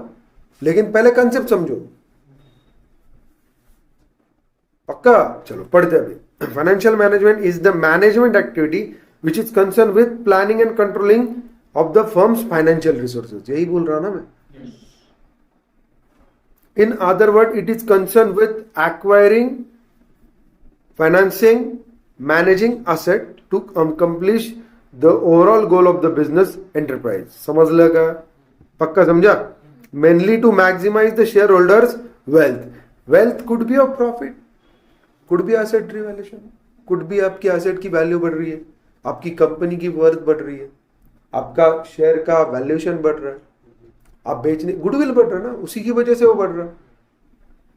लेकिन पहले कंसेप्ट समझो। पक्का? चलो पढ़ते अभी। Financial management is the management activity which is concern with planning and controlling of the firms financial resources. यही बोल रहा ना मैं। In other words, it is concerned with acquiring, financing, managing asset to accomplish the overall goal of the business enterprise. समझ लगा? पक्का समझा? Mainly to maximize the shareholders' wealth. Wealth could be of profit, could be asset revaluation, could be आपकी asset की value बढ़ रही है, आपकी कंपनी की वर्थ बढ़ रही है, आपका शेयर का वैल्यूएशन बढ़ रहा है, आप बेचने गुडविल बढ़ रहा है ना, उसी की वजह से वो बढ़ रहा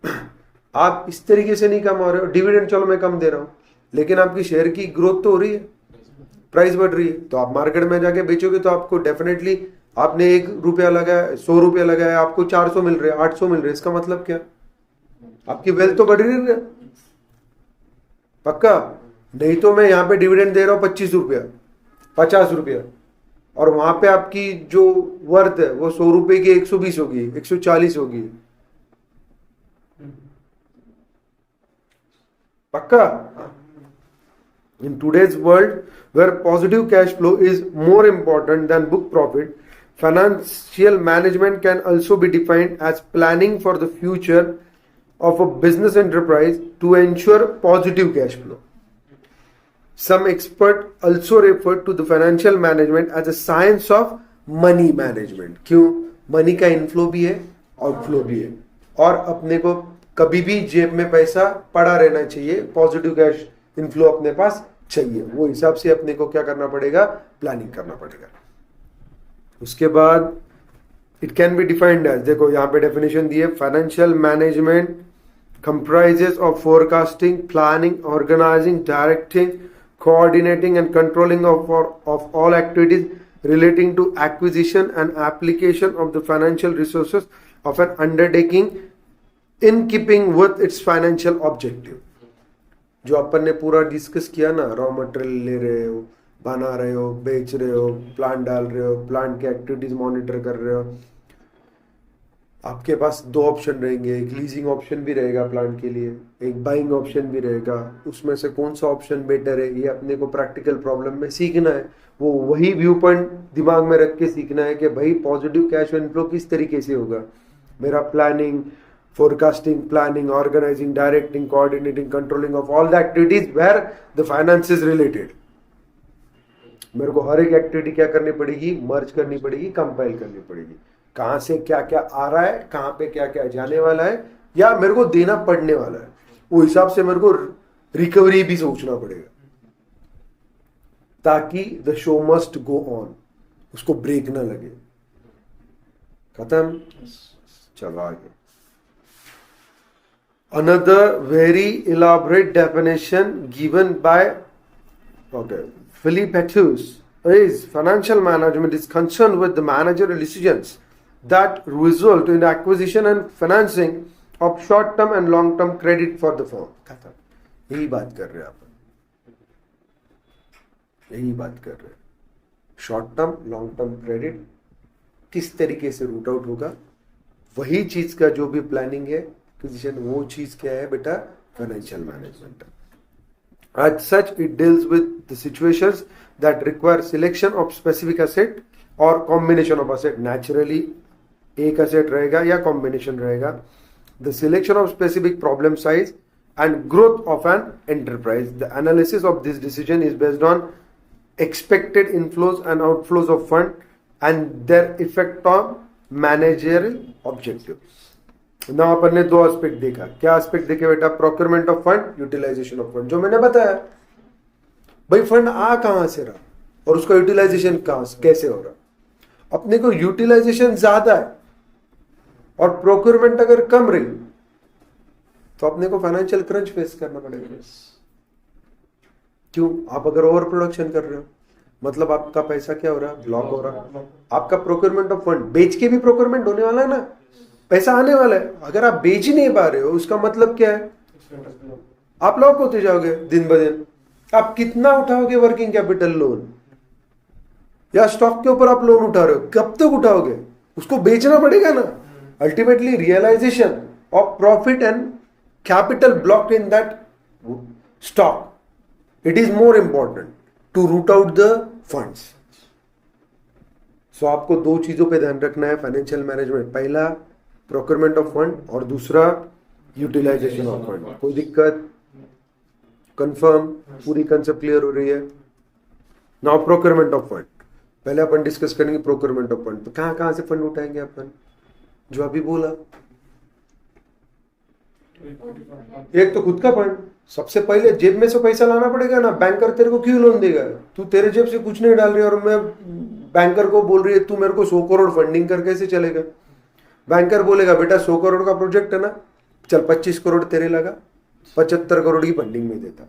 है। आप इस तरीके से नहीं कमा रहे हो, डिविडेंड चलो मैं कम दे रहा हूं, लेकिन आपकी शेयर की ग्रोथ तो हो रही है, प्राइस बढ़ रही है, तो आप मार्केट में जाके बेचोगे तो आपको डेफिनेटली, आपने 1 रुपया लगाया, 100 रुपया लगाया, आपको 400 मिल रहे, 800 मिल रहे, इसका मतलब क्या? आपकी वेल्थ तो बढ़ रही है। पक्का? नहीं तो मैं यहां पे डिविडेंड दे रहा हूं 25 रुपया, 50 रुपया, और वहां पे आपकी जो वर्थ है वो 100 रुपए की 120 होगी, 140 होगी। पक्का? In today's world, where positive cash flow is more important than book profit, financial management can also be defined as planning for the future of a business enterprise to ensure positive cash flow. Some experts also refer to the financial management as a science of money management. क्यों? Money का inflow भी है, outflow भी है, और अपने को कभी भी जेब में पैसा पड़ा रहना चाहिए, पॉजिटिव कैश इनफ्लो अपने पास चाहिए। वो हिसाब से अपने को क्या करना पड़ेगा? प्लानिंग करना पड़ेगा। उसके बाद it can be defined as, देखो यहाँ पे डेफिनेशन दी है, financial management comprises of forecasting, planning, organizing, directing, coordinating and controlling of all activities relating to acquisition and application of the financial resources of an undertaking in keeping with its financial objective. जो अपन ने पूरा discuss किया ना, raw material ले रहे हो, बना रहे हो, बेच रहे हो, प्लांट डाल रहे हो, प्लांट के एक्टिविटीज मॉनिटर कर रहे हो, आपके पास दो ऑप्शन रहेंगे, एक लीजिंग ऑप्शन भी रहेगा प्लांट के लिए, एक बाइंग ऑप्शन भी रहेगा। उसमें से कौन सा ऑप्शन बेटर है, ये अपने को प्रैक्टिकल प्रॉब्लम में सीखना है। वो वही व्यू पॉइंट दिमाग में रख के सीखना है कि भाई पॉजिटिव कैश इनफ्लो किस तरीके से होगा। मेरा planning, forecasting, planning, organising, directing, coordinating, controlling of all the activities where the finance is related. मेरे को हर एक एक्टिविटी क्या करनी पड़ेगी? मर्ज करनी पड़ेगी, कंपाइल करनी पड़ेगी। कहां से क्या क्या आ रहा है, कहां पे क्या क्या जाने वाला है, या मेरे को देना पड़ने वाला है, वो हिसाब से मेरे को रिकवरी भी सोचना पड़ेगा, ताकि the show must go on, उसको ब्रेक ना लगे। खत्म? चलो आगे। Another very elaborate definition given by Philip Pettus is financial management is concerned with the managerial decisions that result in the acquisition and financing of short-term and long-term credit for the firm. खत्म। यही बात कर रहे हैं आप, यही बात कर रहे हैं। Short term, long term credit किस तरीके से रूट आउट होगा, वही चीज का जो भी प्लानिंग है, एक्विजिशन, वो चीज क्या है बेटा? Financial management. As such, it deals with the situations that require selection of specific asset or combination of asset. Naturally, एक asset रहेगा या combination रहेगा. The selection of specific problem size and growth of an enterprise. The analysis of this decision is based on expected inflows and outflows of fund and their effect on managerial objectives. ना अपन ने दो aspect देखा। क्या aspect देखे बेटा? Procurement of fund, utilisation of fund. जो मैंने बताया भाई, फंड आ कहां से रहा और उसका यूटिलाइजेशन कैसे हो रहा। अपने को यूटिलाइजेशन ज्यादा है और प्रोक्योरमेंट अगर कम रही तो अपने को फाइनेंशियल क्रंच फेस करना पड़ेगा। क्यों? आप अगर ओवर प्रोडक्शन कर रहे हो, मतलब आपका पैसा क्या हो रहा है? ब्लॉक हो रहा है। आपका प्रोक्योरमेंट ऑफ फंड, बेच के भी प्रोक्योरमेंट होने वाला है ना, पैसा आने वाला है। अगर आप बेच ही नहीं पा रहे हो, उसका मतलब क्या है? आप लॉक होते जाओगे दिन ब दिन। आप कितना उठाओगे वर्किंग कैपिटल लोन, या स्टॉक के ऊपर आप लोन उठा रहे हो, कब तक उठाओगे? उसको बेचना पड़ेगा ना। Ultimately realization of profit and capital blocked in that stock, it is more important to route out the funds. So आपको दो चीजों पे ध्यान रखना है फाइनेंशियल मैनेजमेंट। पहला प्रोक्योरमेंट ऑफ फंड और दूसरा यूटिलाइजेशन ऑफ फंड। कोई दिक्कत? कंफर्म? पूरी कंसेप्ट क्लियर हो रही है? Now procurement of fund. पहले अपन डिस्कस करेंगे प्रोक्योरमेंट ऑफ फंड। तो कहां से फंड उठाएंगे अपन? जो अभी बोला, एक तो खुद का फंड। सबसे पहले जेब में से पैसा लाना पड़ेगा ना। बैंकर तेरे को क्यों लोन देगा? तू तेरे जेब से कुछ नहीं डाल रही और मैं बैंकर को बोल रही है तू मेरे को 100 करोड़ फंडिंग कर, कैसे चलेगा? बैंकर बोलेगा बेटा 100 करोड़ का प्रोजेक्ट है ना, चल 25 करोड़ तेरे लगा, 75 करोड़ की फंडिंग में देता।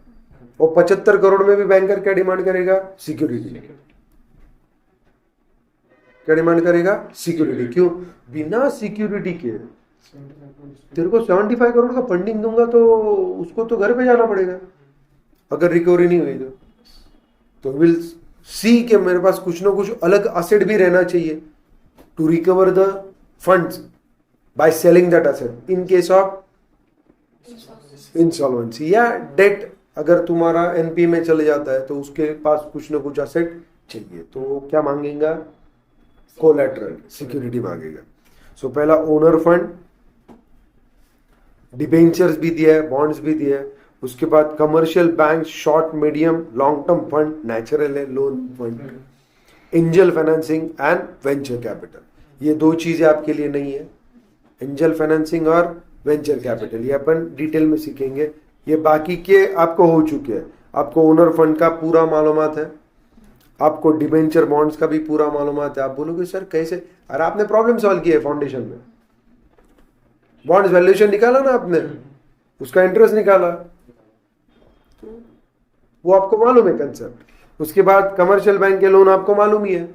और 75 करोड़ में भी बैंकर क्या डिमांड करेगा? सिक्योरिटी। क्या डिमांड करेगा? सिक्योरिटी। क्यों? बिना सिक्योरिटी के तेरे को 75 करोड़ का फंडिंग दूंगा तो उसको तो घर पे जाना पड़ेगा अगर रिकवरी नहीं हुई तो विल सी कि मेरे पास कुछ ना कुछ अलग एसेट भी रहना चाहिए to recover the funds by selling that asset in case of insolvency या डेट अगर तुम्हारा एनपी में चले जाता है तो उसके पास कुछ ना कुछ असेट चाहिए, तो क्या मांगेगा? कोलैटरल, सिक्योरिटी मांगेगा। सो पहला ओनर फंड, डिबेंचर्स भी दिया है, बॉन्ड्स भी दिया है। उसके बाद commercial bank, short medium long term fund, natural है loan fund, angel financing and venture capital. ये दो चीजें आपके लिए नहीं है, एंजल फाइनेंसिंग और वेंचर कैपिटल, ये अपन डिटेल में सीखेंगे। ये बाकी के आपको हो चुके हैं। आपको ओनर फंड का पूरा मालूमात है, आपको डिबेंचर बॉन्ड्स का भी पूरा मालूमात है। आप बोलोगे सर कैसे? अरे आपने प्रॉब्लम सॉल्व किया है फाउंडेशन में, बॉन्ड्स वैल्यूएशन निकाला ना आपने, उसका इंटरेस्ट निकाला, तो वो आपको मालूम है कंसेप्ट। उसके बाद कमर्शियल बैंक के लोन आपको मालूम ही है,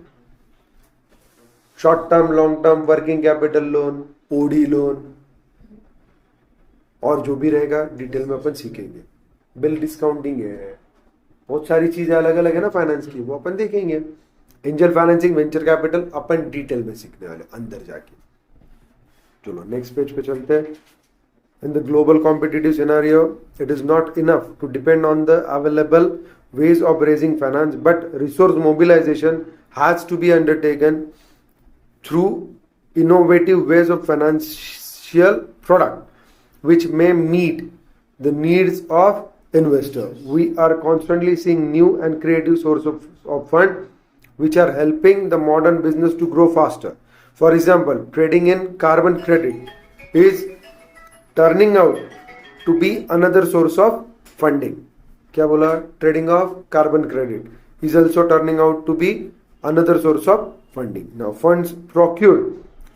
short term, long term, working capital loan, OD loan, और जो भी रहेगा डिटेल में अपन सीखेंगे। बिल डिस्काउंटिंग है, बहुत सारी चीजें अलग अलग है ना फाइनेंस की, वो अपन देखेंगे। एंजल फाइनेंसिंग, वेंचर कैपिटल अपन डिटेल में सीखने वाले अंदर जाके। चलो नेक्स्ट पेज पे चलते हैं। In the global competitive scenario, it is not enough to depend on the available ways of raising finance, but resource mobilization has to be undertaken through innovative ways of financial product, which may meet the needs of investors. We are constantly seeing new and creative sources of fund which are helping the modern business to grow faster. For example, trading in carbon credit is turning out to be another source of funding. क्या बोला? Trading of carbon credit is also turning out to be another source of funding. Now funds procured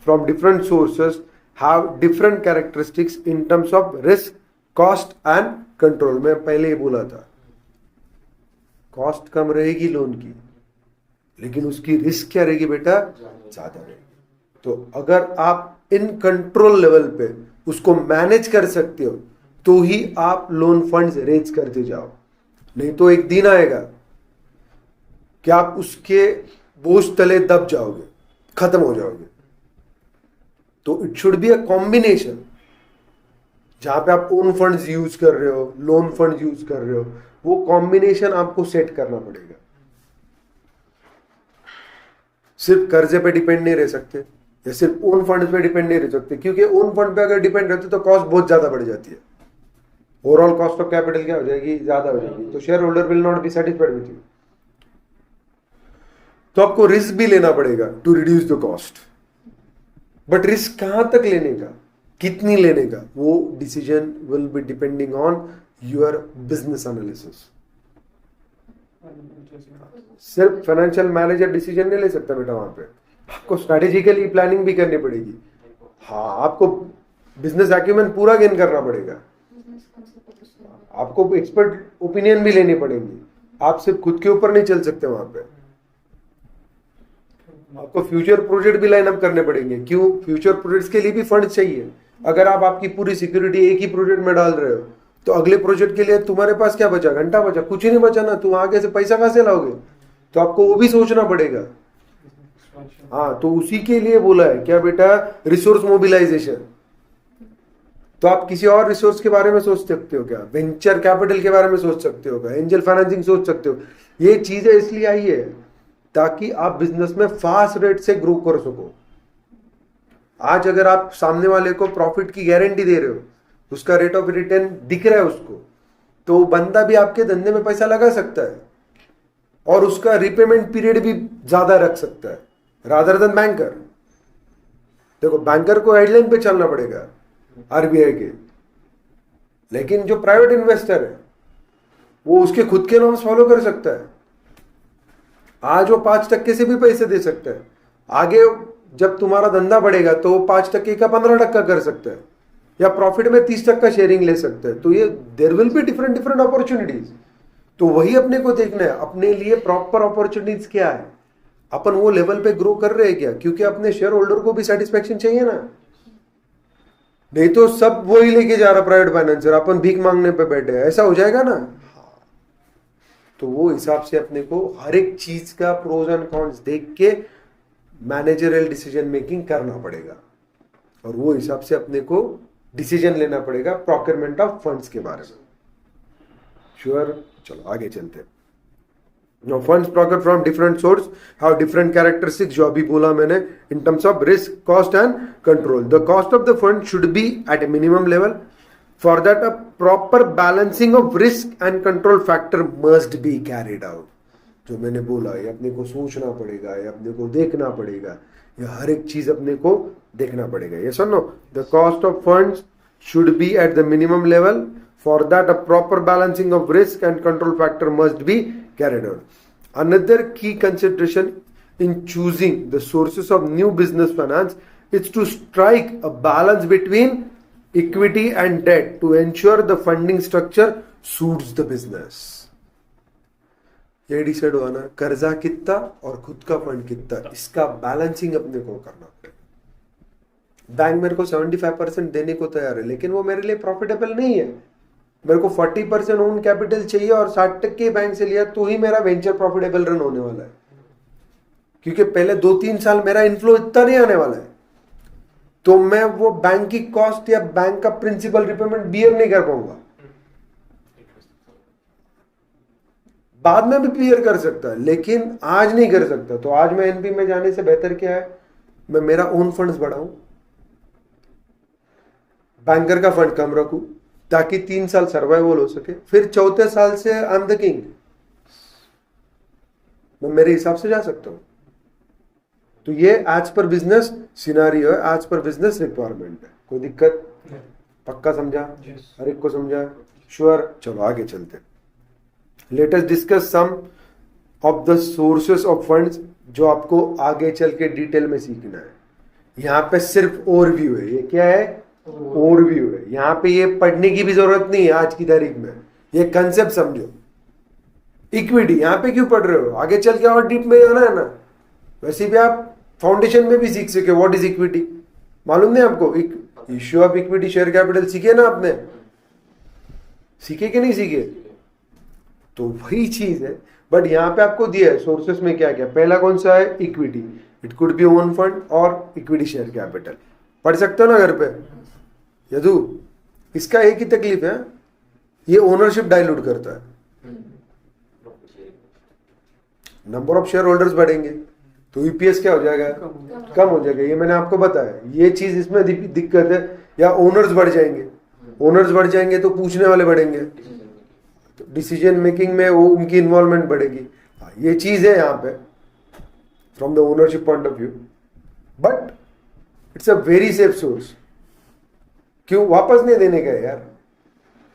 from different sources have different characteristics in terms of risk, cost and control. मैं पहले ही बोला था, cost कम रहेगी loan की, लेकिन उसकी risk क्या रहेगी बेटा? ज्यादा रहेगी। तो अगर आप इन कंट्रोल लेवल पे उसको मैनेज कर सकते हो तो ही आप लोन फंड्स रेज करते जाओ, नहीं तो एक दिन आएगा कि आप उसके बोझ तले दब जाओगे, खत्म हो जाओगे। तो it should be a combination, जहां पे आप ओन फंड्स यूज कर रहे हो, लोन फंड्स यूज कर रहे हो, वो कॉम्बिनेशन आपको सेट करना पड़ेगा। सिर्फ कर्जे पे डिपेंड नहीं रह सकते, या सिर्फ ओन फंड पे डिपेंड नहीं रह सकते, क्योंकि ओन फंड पे अगर डिपेंड रहते तो कॉस्ट बहुत ज्यादा बढ़ जाती है। ओवरऑल कॉस्ट ऑफ कैपिटल क्या हो जाएगी? ज्यादा हो जाएगी। तो shareholder will not be satisfied with you. तो आपको रिस्क भी लेना पड़ेगा to reduce the cost. But risk कहां तक लेने का, कितनी लेने का, वो decision will be depending on your business analysis. सिर्फ फाइनेंशियल मैनेजर डिसीजन नहीं ले सकता बेटा, वहां पे आपको स्ट्रेटेजिकली प्लानिंग भी करनी पड़ेगी। हाँ, आपको बिजनेस एक्यूमेंट पूरा गेन करना पड़ेगा, आपको एक्सपर्ट ओपिनियन भी लेनी पड़ेगी। आप सिर्फ खुद के ऊपर नहीं चल सकते, वहां पे आपको फ्यूचर प्रोजेक्ट भी लाइन अप करने पड़ेंगे। क्यों? फ्यूचर प्रोजेक्ट्स के लिए भी फंड चाहिए। अगर आप आपकी पूरी सिक्योरिटी एक ही प्रोजेक्ट में डाल रहे हो तो अगले प्रोजेक्ट के लिए तुम्हारे पास क्या बचा? घंटा बचा? कुछ ही नहीं बचा ना। तुम आगे से पैसा कहां से लाओगे? तो आपको वो भी सोचना पड़ेगा। हाँ, तो उसी के लिए बोला है क्या बेटा? Resource mobilisation. तो आप किसी और रिसोर्स के बारे में सोच सकते हो क्या? वेंचर कैपिटल के बारे में सोच सकते हो क्या? एंजल फाइनेंसिंग सोच सकते हो। ये चीजें इसलिए आई है ताकि आप बिजनेस में फास्ट रेट से ग्रो कर सको। आज अगर आप सामने वाले को प्रॉफिट की गारंटी दे रहे हो, उसका रेट ऑफ रिटर्न दिख रहा है उसको, तो बंदा भी आपके धंधे में पैसा लगा सकता है और उसका रिपेमेंट पीरियड भी ज्यादा रख सकता है रादर देन बैंकर। देखो, बैंकर को गाइडलाइन पे चलना पड़ेगा आरबीआई के, लेकिन जो प्राइवेट इन्वेस्टर है वो उसके खुद के नॉर्म्स फॉलो कर सकता है। आज वो 5% से भी पैसे दे सकता है, आगे जब तुम्हारा धंधा बढ़ेगा तो वो 5% का 15% कर सकता है, या प्रॉफिट में 30% शेयरिंग ले सकता है। तो ये there will be different opportunities. तो वही अपने को देखना है, अपने लिए प्रॉपर अपॉर्चुनिटीज क्या है, अपन वो लेवल पे ग्रो कर रहे हैं क्या, क्योंकि अपने शेयर होल्डर को भी सेटिस्फेक्शन चाहिए ना। नहीं तो सब वही लेके जा रहा प्राइवेट फाइनेंसर, अपन भीख मांगने पे बैठे, ऐसा हो जाएगा ना। तो वो हिसाब से अपने को हर एक चीज का प्रोज एंड कॉन्स देख के मैनेजरियल डिसीजन मेकिंग करना पड़ेगा, और वो हिसाब से अपने को डिसीजन लेना पड़ेगा प्रोक्योरमेंट ऑफ फंड्स के बारे में। श्योर, चलो आगे चलते हैं. Now funds procured from different source have different characteristics जो अभी बोला मैंने in terms of risk, cost and control. The cost of the fund should be at a minimum level. For that a proper balancing of risk and control factor must be carried out. जो मैंने बोला ये अपने को सोचना पड़ेगा, ये अपने को देखना पड़ेगा, ये हर एक चीज अपने को देखना पड़ेगा. Yes or no? The cost of funds should be at the minimum level. For that a proper balancing of risk and control factor must be carried out. Another key consideration in choosing the sources of new business finance is to strike a balance between equity and debt to ensure the funding structure suits the business. ये decide हुआ ना, कर्जा कितना और खुद का fund कितना, इसका बैलेंसिंग अपने को करना पड़ेगा. बैंक मेरे को 75% देने को तैयार है, लेकिन वो मेरे लिए प्रॉफिटेबल नहीं है. मेरे को 40% ओन कैपिटल चाहिए और 60% बैंक से लिया तो ही मेरा वेंचर प्रॉफिटेबल रन होने वाला है. क्योंकि पहले 2-3 साल मेरा इनफ्लो इतना नहीं आने वाला है, तो मैं वो बैंक की कॉस्ट या बैंक का प्रिंसिपल रिपेमेंट बियर नहीं कर पाऊंगा. बाद में भी क्लियर कर सकता है, लेकिन आज नहीं कर सकता. तो आज मैं एनपी में जाने से बेहतर क्या है, मैं मेरा ओन फंड्स बढ़ाऊं, बैंकर का फंड कम रखूं, ताकि 3 साल सर्वाइवल हो सके. फिर चौथे साल से आई एम द किंग, मैं मेरे हिसाब से जा सकता हूं. तो ये एज पर बिजनेस सिनारियो है, एज पर बिजनेस रिक्वायरमेंट है. कोई दिक्कत? पक्का समझा? हर एक को समझा? श्योर. चलो आगे चलते. Let us discuss some of the sources of funds जो आपको आगे चल के डिटेल में सीखना है. यहां पे सिर्फ ओवरव्यू है. ये क्या है? ओवरव्यू है. यहां पे ये पढ़ने की भी जरूरत नहीं है आज की तारीख में. ये कंसेप्ट समझो. इक्विटी यहां पे क्यों पढ़ रहे हो? आगे चल के और डीप में जाना है ना. वैसे भी आप फाउंडेशन में भी सीख सके व्हाट इज इक्विटी. मालूम नहीं आपको? Issue of equity share capital सीखे ना आपने? सीखे कि नहीं सीखे? तो वही चीज है, बट यहां पे आपको दिया है सोर्सेस में क्या क्या. पहला कौन सा है? Equity. It could B own fund और इक्विटी शेयर कैपिटल. पढ़ सकते हो ना घर पे? यदु इसका एक ही तकलीफ है, ये ओनरशिप डाइल्यूट करता है. नंबर ऑफ शेयर होल्डर्स बढ़ेंगे तो ईपीएस क्या हो जाएगा? कम हो जाएगा. ये मैंने आपको बताया. ये चीज इसमें दिक्कत है. या ओनर्स बढ़ जाएंगे, ओनर्स बढ़ जाएंगे तो पूछने वाले बढ़ेंगे, तो डिसीजन मेकिंग में वो उनकी इन्वॉल्वमेंट बढ़ेगी. ये चीज है यहाँ पे from the ownership point of view. But it's a very safe source. क्यों? वापस नहीं देने का यार.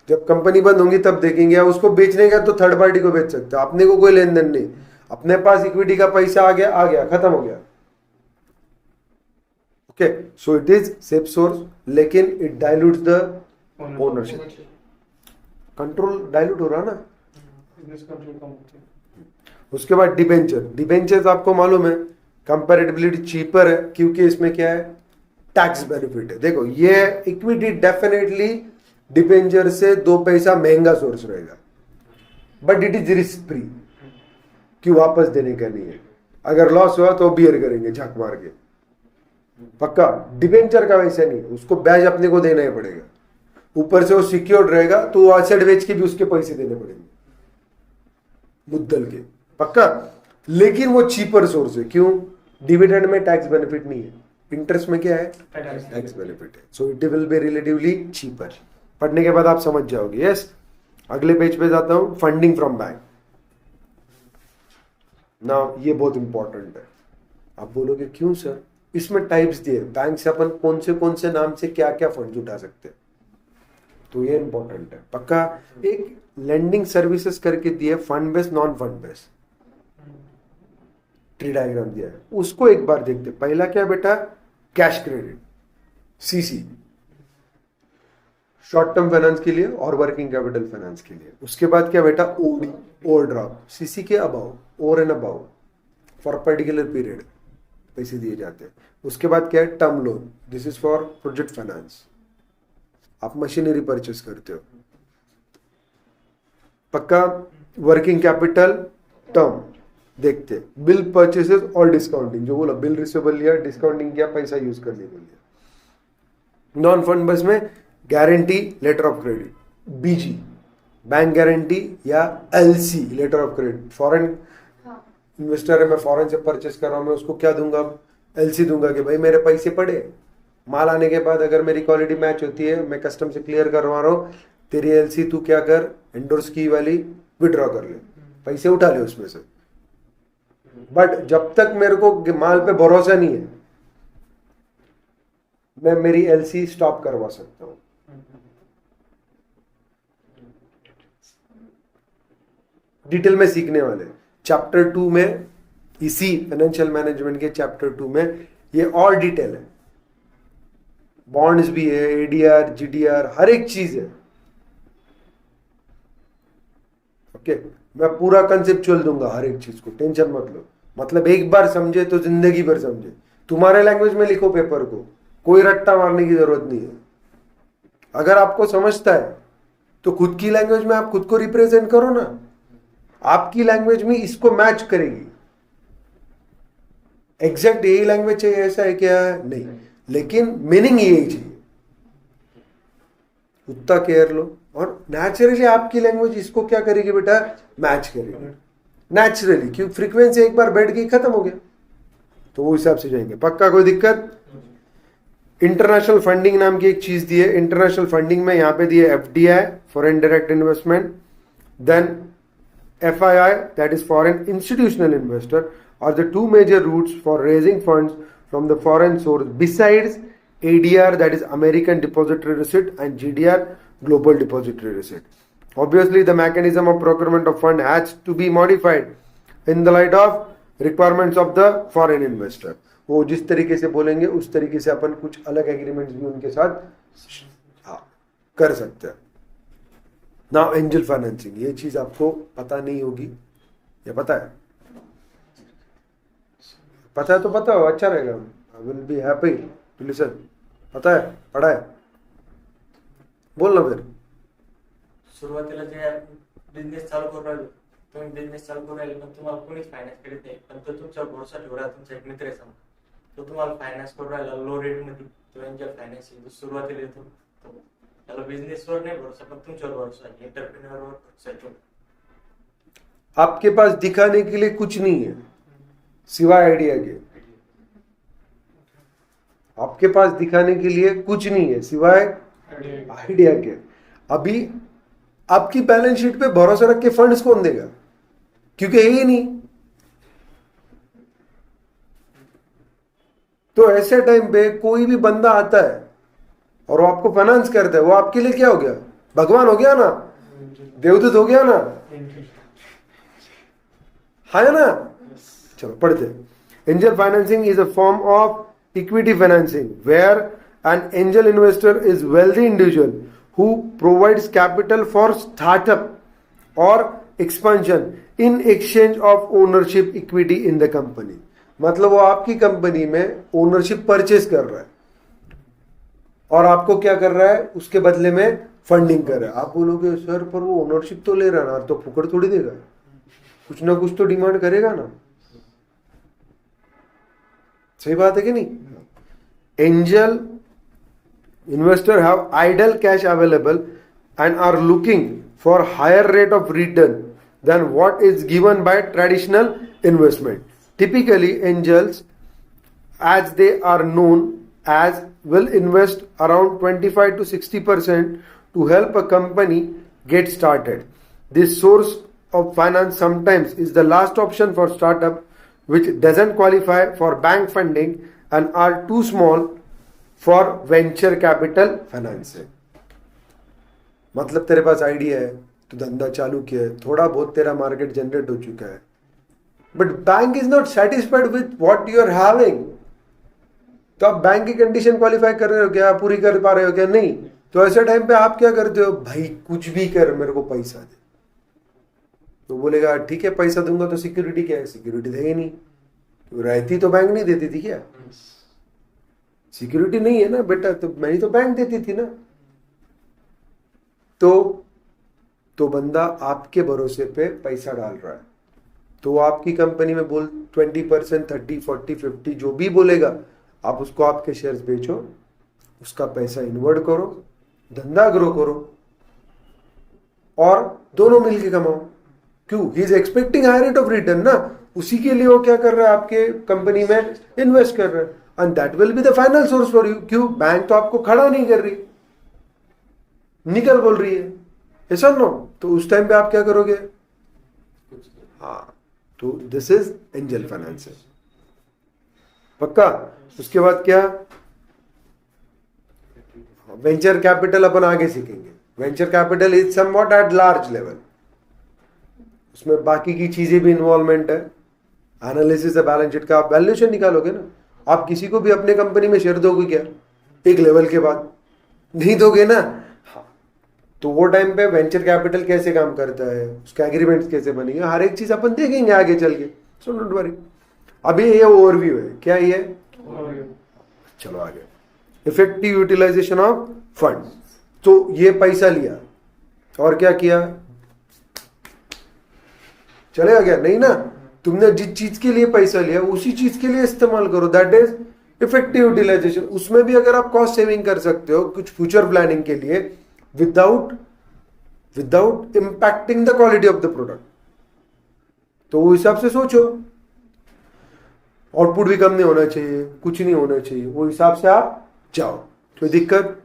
जब कंपनी बंद होंगी तब देखेंगे. या उसको बेचने का तो थर्ड पार्टी को बेच सकते हैं, अपने को कोई लेन देन नहीं. अपने पास इक्विटी का पैसा आ गया खत्म हो गया. Okay, so it is safe source, लेकिन it dilutes the ownership. Control dilute हो रहा ना. उसके बाद डिबेंचर. डिबेंचर आपको मालूम है कंपैरेटिवली चीपर है, क्योंकि इसमें क्या है? टैक्स बेनिफिट है. देखो ये इक्विटी डेफिनेटली डिबेंचर से 2 पैसा महंगा सोर्स रहेगा, but it is risk free. क्यों? वापस देने का नहीं है. अगर लॉस हुआ तो बियर करेंगे झाक मार के, पक्का. डिबेंचर का वैसा नहीं, उसको ब्याज अपने को देना ही पड़ेगा. ऊपर से वो सिक्योर्ड रहेगा तो वो एसेट बेच के भी उसके पैसे देने पड़ेंगे मुद्दल के, पक्का. लेकिन वो चीपर सोर्स है. क्यों? डिविडेंड में टैक्स बेनिफिट नहीं है, इंटरेस्ट में क्या है? टैक्स बेनिफिट है. So it will B relatively cheaper. पढ़ने के बाद आप समझ जाओगे. यस. अगले पेज पे जाता हूं. Funding from bank. नाउ ये बहुत इंपॉर्टेंट है. आप बोलोगे क्यों सर? इसमें टाइप्स दिए बैंक से अपन कौन से नाम से क्या क्या फंड उठा सकते हैं. तो ये इंपॉर्टेंट है, पक्का. एक लेंडिंग सर्विसेज करके दिए, fund based, non fund based. Tree diagram दिया है, उसको एक बार देखते. पहला क्या बेटा? Cash credit, CC, short term finance के लिए और वर्किंग कैपिटल फाइनेंस के लिए. उसके बाद क्या बेटा? ओडी, ओवरड्राफ्ट, सीसी के above, over and above, for particular period पैसे दिए जाते हैं. उसके बाद क्या है? Term loan. This is for project finance. आप मशीनरी परचेस करते हो, पक्का. वर्किंग कैपिटल टर्म देखते. बिल परचेसेस और डिस्काउंटिंग, जो बोला बिल रिसीवेबल लिया, डिस्काउंटिंग किया, पैसा यूज करने के लिए. नॉन फंड बस में guarantee letter of credit, BG, bank guarantee या LC, letter of credit. Foreign investor है, मैं फॉरेन से परचेस कर रहा हूँ, मैं उसको क्या दूंगा? एलसी दूंगा कि भाई मेरे पैसे पड़े, माल आने के बाद अगर मेरी क्वालिटी मैच होती है, मैं कस्टम से क्लियर करवा रहा हूँ, तेरी एलसी तू क्या कर, एंडोर्स की वाली विड्रॉ कर ले, पैसे उठा ले उसमें से। बट जब तक मेरे को माल पे भरोसा नहीं है, मैं मेरी एलसी स्टॉप करवा सकता हूं। डिटेल में सीखने वाले चैप्टर 2 में, इसी फाइनेंशियल मैनेजमेंट के चैप्टर 2 में ये और डिटेल है। बॉन्ड्स भी है, एडीआर, जीडीआर, हर एक चीज है। ओके, मैं पूरा कंसेप्चुअल दूंगा हर एक चीज को, टेंशन मत लो। मतलब एक बार समझे तो जिंदगी भर समझे। तुम्हारे लैंग्वेज में लिखो पेपर को, कोई रट्टा मारने की जरूरत नहीं है। अगर आपको समझता है तो खुद की लैंग्वेज में आप खुद को रिप्रेजेंट करो ना, आपकी लैंग्वेज में इसको मैच करेगी। एग्जैक्ट यही लैंग्वेज चाहिए ऐसा है क्या? नहीं, लेकिन मीनिंग यही चाहिए। उतना केयर लो और नेचुरली आपकी लैंग्वेज इसको क्या करेगी बेटा? मैच करेगी नेचुरली, क्योंकि फ्रीक्वेंसी एक बार बैठ गई, खत्म हो गया। तो वो हिसाब से जाएंगे। पक्का? कोई दिक्कत? इंटरनेशनल फंडिंग नाम की एक चीज दी है। इंटरनेशनल फंडिंग में यहां पे दी है FDI, foreign direct investment, then FII, that is foreign institutional investor, are the two major routes for raising funds from the foreign source besides ADR, that is American Depository Receipt, and GDR, Global Depository Receipt. Obviously, the mechanism of procurement of fund has to be modified in the light of requirements of the foreign investor. वो जिस तरीके से बोलेंगे उस तरीके से अपन कुछ अलग एग्रीमेंट्स भी उनके साथ कर सकते हैं। नाउ एंजल फाइनेंसिंग, ये चीज आपको पता नहीं होगी, या पता है? पता है तो पता हो, अच्छा रहेगा। I will be happy to listen. पता है, पढ़ा है, बोल ना फिर। सुरुवातीला जे बिझनेस चालू करू राहिलो, तुम्ही बिझनेस चालू करू राहिले पण तुम्हाला कोणीच फायनान्स करीत नाही, पण तो तुमच्यावर भरोसा ठेवू राहिला, तुमचा एक मित्र आहे समजा, तो तुम्हाला फायनान्स करू राहिला लो रेट मध्ये, तो एंजल फायनान्सिंग सुरुवातीला येतो, त्याला बिझनेसवर नाही भरोसा पण तुमच्यावर भरोसा आहे, एंटरप्रेन्योरवर भरोसा आहे तो। आपके पास दिखाने के लिए कुछ नहीं है सिवाय आइडिया के। आपके पास दिखाने के लिए कुछ नहीं है सिवाय आइडिया के। अभी आपकी बैलेंस शीट पे भरोसा रख के फंड्स कौन देगा? क्योंकि है ही नहीं। तो ऐसे टाइम पे कोई भी बंदा आता है और वो आपको फाइनेंस करता है, वो आपके लिए क्या हो गया? भगवान हो गया ना, देवदूत हो गया ना, है ना? चलो पढ़ते हैं। Angel financing is a form of equity financing where an angel investor is wealthy individual who provides capital for startup or expansion in exchange of ownership equity in the company। मतलब वो आपकी कंपनी में ownership purchase कर रहा है और आपको क्या कर रहा है? उसके बदले में फंडिंग कर रहा है। आप बोलोगे सर पर वो ओनरशिप तो ले रहा है ना, तो फुकड़ थोड़ी देगा, कुछ ना कुछ तो डिमांड करेगा ना। सही बात है कि नहीं? Angel investor have idle cash available and are looking for higher rate of return than what is given by traditional investment. Typically angels, as they are known as, will invest around 25 to 60% to help a company get started. This source of finance sometimes is the last option for startup which doesn't qualify for bank funding and are too small for venture capital financing. मतलब तेरे पास idea है, तो धंधा चालू किया है, थोड़ा बहुत तेरा मार्केट जनरेट हो चुका है, but bank is not satisfied with what you are having. तो आप बैंक की कंडीशन क्वालिफाई कर रहे हो क्या? पूरी कर पा रहे हो क्या? नहीं। तो ऐसे टाइम पे आप क्या करते हो? भाई कुछ भी कर, मेरे को पैसा दे। तो बोलेगा ठीक है पैसा दूंगा, तो सिक्योरिटी क्या है? सिक्योरिटी देगी नहीं। तो रहती तो बैंक नहीं देती थी क्या? सिक्योरिटी नहीं है ना बेटा, तो मैंने तो बैंक देती थी ना। तो बंदा आपके भरोसे पे पैसा डाल रहा है, तो आपकी कंपनी में बोल 20%, 30, 40, 50 जो भी बोलेगा, आप उसको आपके शेयर्स बेचो, उसका पैसा इन्वर्ट करो, धंधा ग्रो करो। और दोनों मिलके कमाओ। क्यों? He is expecting high rate of return ना, उसी के लिए वो क्या कर रहा है, आपके कंपनी में इन्वेस्ट कर रहा है, and that will be the final source for you. क्यों? बैंक तो आपको खड़ा नहीं कर रही, निकल बोल रही है, ऐसा नो, तो उस टाइम पे आप क्या करोगे? हाँ, तो दिस इज एंजल फाइनेंसिंग, पक्का। उसके बाद क्या? वेंचर कैपिटल अपन आगे सीखेंगे। Venture capital is somewhat at large level, उसमें बाकी की चीजें भी इन्वॉल्वमेंट है, एनालिसिस है बैलेंस शीट का, आप वैल्यूएशन निकालोगे ना। आप किसी को भी अपने कंपनी में शेयर दोगे क्या? एक लेवल के बाद नहीं दोगे ना। हाँ, तो वो टाइम पे वेंचर कैपिटल कैसे काम करता है, उसके एग्रीमेंट्स कैसे बनेंगे, हर एक चीज अपन देखेंगे आगे चल के, सो डोंट वरी। अभी ये ओवरव्यू है, क्या ये? चलो आगे। Effective utilisation of fund. तो ये पैसा लिया और क्या किया? चलेगा क्या? नहीं ना, तुमने जिस चीज के लिए पैसा लिया उसी चीज के लिए इस्तेमाल करो, दैट इज इफेक्टिव यूटिलाइजेशन। उसमें भी अगर आप कॉस्ट सेविंग कर सकते हो कुछ फ्यूचर प्लानिंग के लिए, without impacting the quality of the product, तो वो हिसाब से सोचो। आउटपुट भी कम नहीं होना चाहिए, कुछ नहीं होना चाहिए, वो हिसाब से आप जाओ, कोई दिक्कत?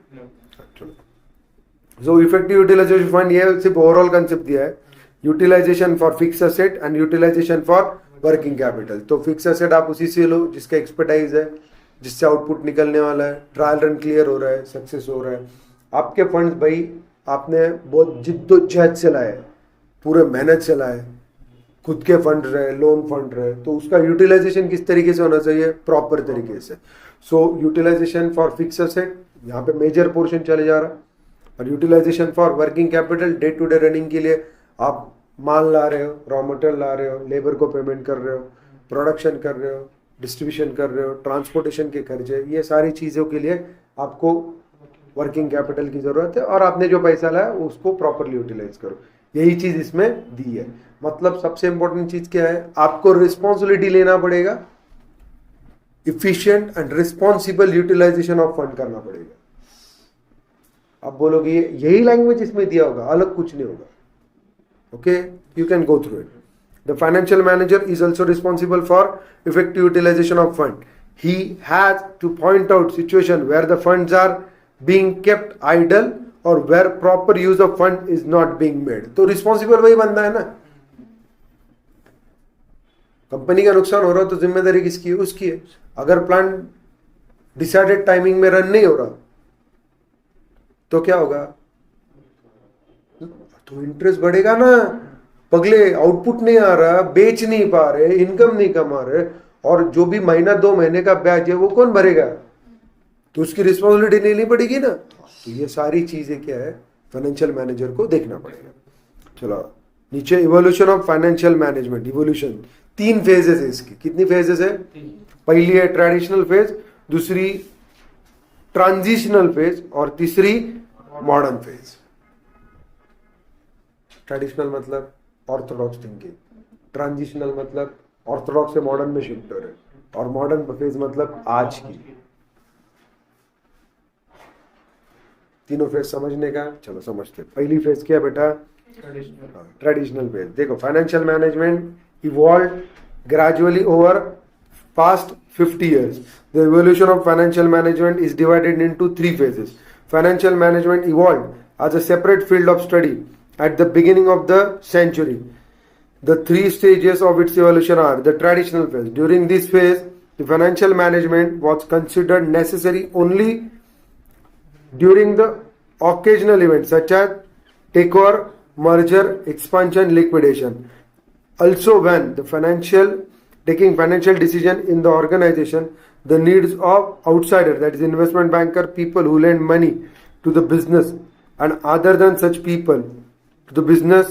सो इफेक्टिव यूटिलाइजेशन फंड, ये सिर्फ ओवरऑल कंसेप्ट दिया है। Utilisation for fix asset and utilisation for working capital. तो फिक्स असेट आप उसी से लो जिसका एक्सपर्टाइज है, जिससे आउटपुट निकलने वाला है, ट्रायल रन क्लियर हो रहा है, सक्सेस हो रहा है। आपके फंड्स भाई आपने बहुत जिद्दोजहद से लाए, पूरे मेहनत से लाए, खुद के फंड रहे, लोन फंड रहे, तो उसका यूटिलाइजेशन किस तरीके से होना चाहिए? प्रॉपर तरीके से। So utilisation for fix asset, यहाँ पे मेजर पोर्शन चले जा रहा है, और utilisation for working capital, day to day running के लिए आप माल ला रहे हो, रॉ मटेरियल ला रहे हो, लेबर को पेमेंट कर रहे हो, प्रोडक्शन कर रहे हो, डिस्ट्रीब्यूशन कर रहे हो, ट्रांसपोर्टेशन के खर्चे, ये सारी चीज़ों के लिए आपको वर्किंग कैपिटल की ज़रूरत है, और आपने जो पैसा लाया उसको प्रॉपरली यूटिलाइज करो। यही चीज़ इसमें दी है। मतलब सबसे इंपॉर्टेंट चीज़ क्या है? आपको रिस्पॉन्सिबिलिटी लेना पड़ेगा, efficient and responsible utilisation of fund करना पड़ेगा। आप बोलोगे यही लैंग्वेज इसमें दिया होगा, अलग कुछ नहीं होगा। Okay, you can go through it. The financial manager is also responsible for effective utilization of fund. He has to point out situation where the funds are being kept idle or where proper use of fund is not being made. तो responsible वही बंदा है ना। Company का नुकसान हो रहा तो जिम्मेदारी किसकी है? उसकी है। अगर प्लान डिसाइडेड टाइमिंग में रन नहीं हो रहा तो क्या होगा? तो इंटरेस्ट बढ़ेगा ना। पगले, आउटपुट नहीं आ रहा, बेच नहीं पा रहे, इनकम नहीं कमा रहे, और जो भी महीना 2 महीने का ब्याज है वो कौन भरेगा? तो उसकी रिस्पॉन्सिबिलिटी लेनी पड़ेगी ना। तो ये सारी चीजें क्या है? फाइनेंशियल मैनेजर को देखना पड़ेगा। चलो नीचे, evolution of financial management. Evolution 3 phases है इसकी। कितनी फेजेस है? पहली है ट्रेडिशनल फेज, दूसरी ट्रांजिशनल फेज, और तीसरी मॉडर्न फेज। ट्रेडिशनल मतलब ऑर्थोडॉक्स थिंकिंग, ट्रांजिशनल मतलब ऑर्थोडॉक्स से मॉडर्न में शिफ्ट हो रहे, और मॉडर्न फेज मतलब आज की। तीनों फेज समझने का, चलो समझते। पहली फेज क्या बेटा? Traditional phase. देखो, financial management evolve gradually over past 50 years. The evolution of financial management is divided into 3 phases. Financial management evolved as a separate field of study at the beginning of the century. The 3 stages of its evolution are the traditional phase. During this phase, the financial management was considered necessary only during the occasional events such as takeover, merger, expansion, liquidation. Also, when the taking financial decision in the organization, the needs of outsider, that is investment banker, people who lend money to the business, and other than such people to the business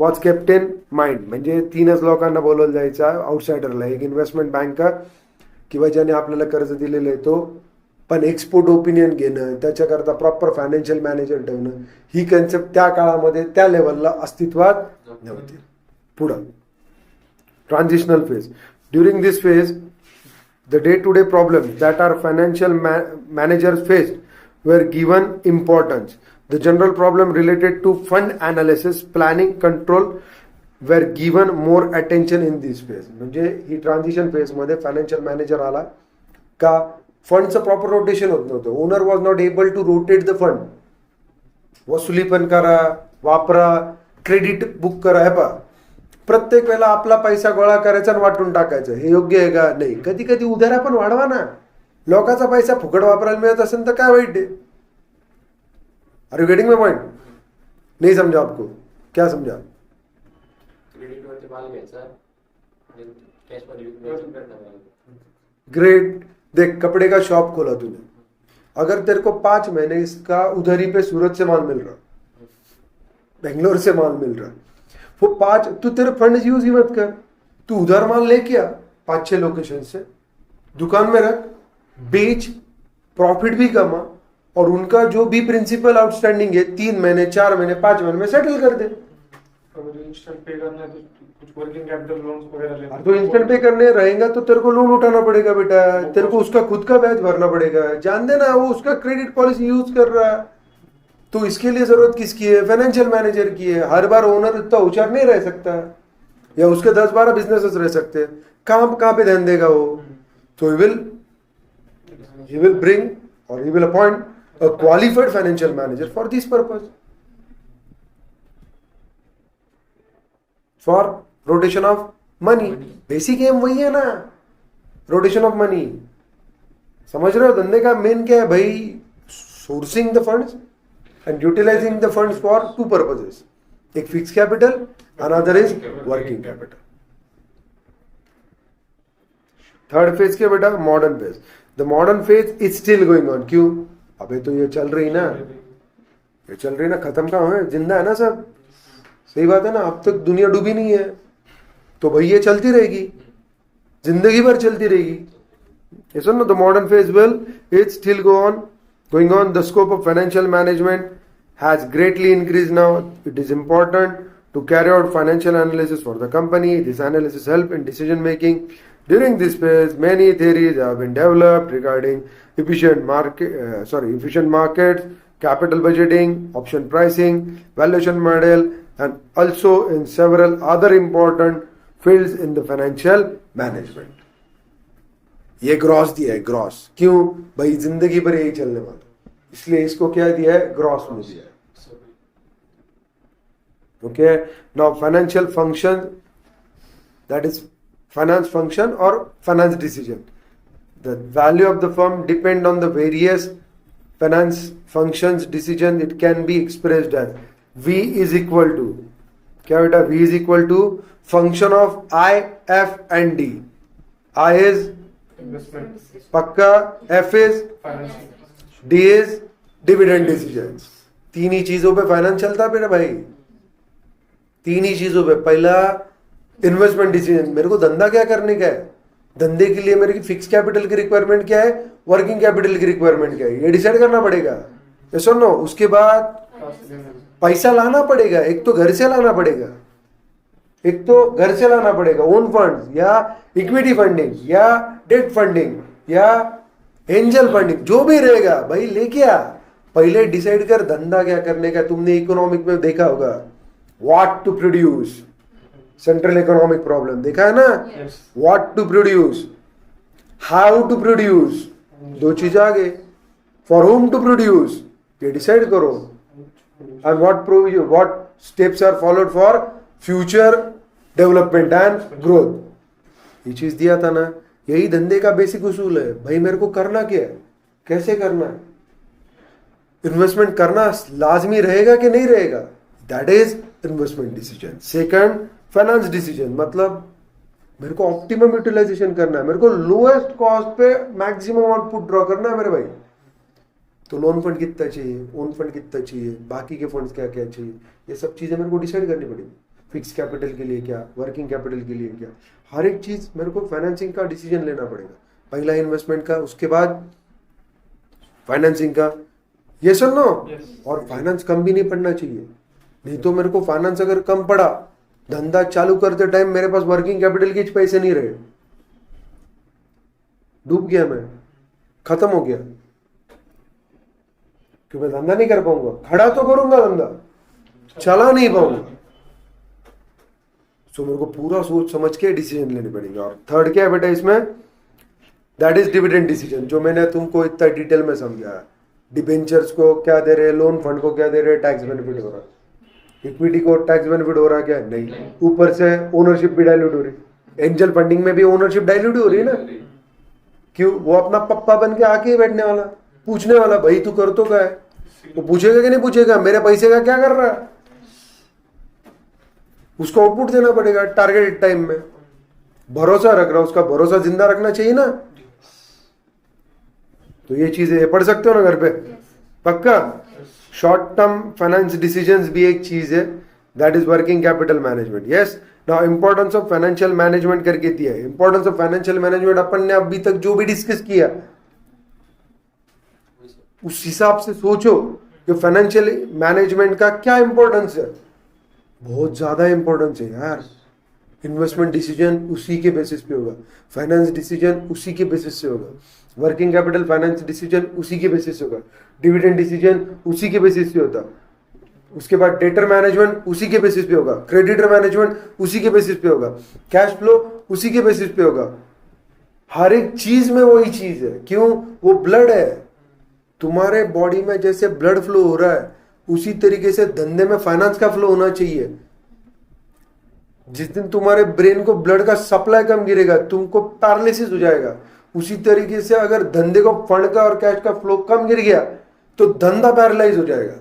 was kept in mind. म्हणजे 3च लोकांना बोलवलं जायचं आउटसाइडरला, एक investment banker किंवा ज्याने आपल्याला कर्ज दिलेलं आहे तो, पण एक्सपोर्ट ओपिनियन घेणं, त्याच्याकरता प्रॉपर फायनान्शियल मॅनेजर ठेवणं, ही कन्सेप्ट त्या काळामध्ये त्या लेवलला अस्तित्वात नव्हती. पुढं transitional phase. During this phase, the day-to-day problems that our financial managers faced were given importance. The general problem related to fund analysis planning control were given more attention in this phase. म्हणजे ही transition फेजमध्ये financial manager आला का फंडचं proper rotation होत नव्हतं. Owner was not able to rotate the fund. वसुली पण करा, वापरा, क्रेडिट बुक करा. हे पहा, प्रत्येक वेळेला आपला पैसा गोळा करायचा आणि वाटून टाकायचं. हे योग्य आहे का? नाही. कधी कधी उधारा पण वाढवा ना. लोकांचा पैसा फुकट वापरायला मिळत असेल तर काय वाईट आहे? Are you getting my point? नहीं समझा आपको? क्या समझा? क्रेडिट वरती माल घ्यायचा आणि कॅश मध्ये विकण्याचा. ग्रेट. देख, कपड़े का शॉप खोला तूने, अगर तेरे को 5 महीने इसका उधारी पे सूरत से माल मिल रहा, बेंगलोर से माल मिल रहा, वो 5 तू तेरे फंड यूज ही मत कर. तू उधार माल लेके आ 5-6 लोकेशन से, दुकान में रख, बेच, प्रॉफिट भी कमा और उनका जो भी प्रिंसिपल आउटस्टैंडिंग है 3 महीने 4 महीने 5 महीने में सेटल कर दे. अगर इंस्टेंट पे करना है तो कुछ वर्किंग कैपिटल लोन्स वगैरह लेना तो इंस्टेंट पे करने रहेगा तो तेरे को लोन उठाना पड़ेगा बेटा. तेरे को उसका खुद का ब्याज भरना पड़ेगा. जान देना, वो उसका क्रेडिट पॉलिसी यूज कर रहा है. तो इसके लिए जरूरत किसकी है? फाइनेंशियल मैनेजर की है. हर बार ओनर इतना होशियार नहीं रह सकता, या उसके 10-12 बिजनेसेस रह सकते हैं. कहाँ पे ध्यान देगा वो? तो he will bring or he will appoint a qualified financial manager for this purpose, for rotation of money. Basic aim वही है ना, रोटेशन ऑफ मनी. समझ रहे हो? धंधे का मेन क्या है भाई? Sourcing the funds and utilizing the funds for 2 purposes. एक fix capital, another is working capital. Third phase क्या बेटा? Modern phase. The modern phase is still going on. क्यों? अबे तो ये चल रही ना, ये चल रही ना. खत्म कहाँ है? जिंदा है ना सब. सही बात है ना. अब तक दुनिया डूबी नहीं है, तो भाई ये चलती रहेगी, जिंदगी भर चलती रहेगी. Yes or no? The modern phase will it's still going on. The scope of financial management has greatly increased now. It is important to carry out financial analysis for the company. This analysis help in decision making. During this phase, many theories have been developed regarding efficient markets, capital budgeting, option pricing, valuation model, and also in several other important fields in the financial management. ये gross दिया है. Gross क्यों भाई? जिंदगी भर यही चलने वाला, इसलिए इसको क्या दिया है? ग्रॉस में दिया है. Okay. Now financial function, that is finance function और finance decision. The value of the firm depend on the various finance functions decision. It can be expressed as V is equal to क्या बेटा? V is equal to function of I, F and D. I is investment पक्का, F is, financing D is dividend decision. 3 ही चीजों पे finance चलता है मेरा भाई. 3 ही चीजों पे. पहला इन्वेस्टमेंट डिसीजन, मेरे को धंधा क्या करने का है, धंधे के लिए मेरे की फिक्स कैपिटल की रिक्वायरमेंट क्या है, वर्किंग कैपिटल की रिक्वायरमेंट क्या है, ये डिसाइड करना पड़ेगा. ये सुनो. उसके बाद पैसा लाना पड़ेगा. एक तो घर से लाना पड़ेगा, एक तो घर से लाना पड़ेगा ओन फंड या इक्विटी फंडिंग या डेट फंडिंग या एंजल फंडिंग, जो भी रहेगा भाई लेके आ. पहले डिसाइड कर धंधा क्या करने का. तुमने इकोनॉमिक में देखा होगा, what to produce, central economic problem देखा है ना. What to produce, how to produce, 2 चीज आ गए. फॉर होम टू प्रोड्यूस, ये डिसाइड करो. And what steps are followed for future development and growth. ये चीज दिया था ना. यही धंधे का बेसिक उसूल है भाई. मेरे को करना क्या है, कैसे करना है, इन्वेस्टमेंट करना लाजमी रहेगा कि नहीं रहेगा, that is investment decision. Second, finance decision, मतलब मेरे को ऑप्टिमम यूटिलाइजेशन करना है, मेरे को लोएस्ट कॉस्ट पे मैक्सिमम आउटपुट ड्रॉ करना है मेरे भाई. तो लोन फंड कितना चाहिए, ओन फंड कितना चाहिए, बाकी के फंड्स क्या क्या चाहिए, ये सब चीजें मेरे को डिसाइड करनी पड़ेगी. फिक्स कैपिटल के लिए क्या, वर्किंग कैपिटल के लिए क्या, हर एक चीज मेरे को फाइनेंसिंग का डिसीजन लेना पड़ेगा. पहला इन्वेस्टमेंट का, उसके बाद फाइनेंसिंग का. ये सुन लो. और फाइनेंस कम भी नहीं पड़ना चाहिए. नहीं तो मेरे को फाइनेंस अगर कम पड़ा, धंधा चालू करते टाइम मेरे पास वर्किंग कैपिटल के पैसे नहीं रहे, डूब गया मैं, खत्म हो गया. कि मैं धंधा नहीं कर पाऊंगा, खड़ा तो करूंगा, धंधा चला नहीं पाऊंगा। सो मेरे को पूरा सोच समझ के डिसीजन लेने पड़ेंगे। और थर्ड क्या है बेटा इसमें, दैट इज डिविडेंड डिसीजन, जो मैंने तुमको इतना डिटेल में समझाया। डिबेंचर्स को क्या दे रहे, लोन फंड को क्या दे रहे, टैक्स बेनिफिट हो रहा है। इक्विटी को टैक्स बेनिफिट हो रहा है क्या, नहीं। ऊपर से ओनरशिप भी डाइल्यूट हो रही, एंजल फंडिंग में भी ओनरशिप डाइल्यूट हो रही है ना। क्यों, वो अपना पप्पा बन के आके ही बैठने वाला, पूछने वाला भाई तू कर तो क्या है, वो पूछेगा कि नहीं पूछेगा, मेरे पैसे का क्या कर रहा है, उसको आउटपुट देना पड़ेगा टारगेटेड टाइम में। भरोसा रख रहा, उसका भरोसा जिंदा रखना चाहिए ना। तो ये चीजें पढ़ सकते हो ना घर पे, पक्का। शॉर्ट टर्म फाइनेंस डिसीजंस भी एक चीज है, that is working capital management. Yes, now importance of financial management करके दिया है। इंपॉर्टेंस ऑफ फाइनेंशियल मैनेजमेंट अपन ने अभी तक जो भी डिस्कस किया उस हिसाब से सोचो कि फाइनेंशियल मैनेजमेंट का क्या इंपॉर्टेंस है। बहुत ज्यादा इंपॉर्टेंस है यार। इन्वेस्टमेंट डिसीजन उसी के बेसिस पे होगा, फाइनेंस डिसीजन उसी के बेसिस से होगा, वर्किंग कैपिटल फाइनेंस डिसीजन उसी के बेसिस से होगा, डिविडेंड डिसीजन उसी के बेसिस पे होता, उसके बाद डेटर मैनेजमेंट उसी के बेसिस पे होगा, क्रेडिटर मैनेजमेंट उसी के बेसिस पे होगा, कैश फ्लो उसी के बेसिस पे होगा। हर एक चीज में वही चीज है। क्यों, वो ब्लड है। तुम्हारे बॉडी में जैसे ब्लड फ्लो हो रहा है उसी तरीके से धंधे में फाइनेंस का फ्लो होना चाहिए। जिस दिन तुम्हारे ब्रेन को ब्लड का सप्लाई कम गिरेगा तुमको पैरालिसिस हो जाएगा। उसी तरीके से अगर धंधे को फंड का और कैश का फ्लो कम गिर गया तो धंधा पैरालाइज हो जाएगा।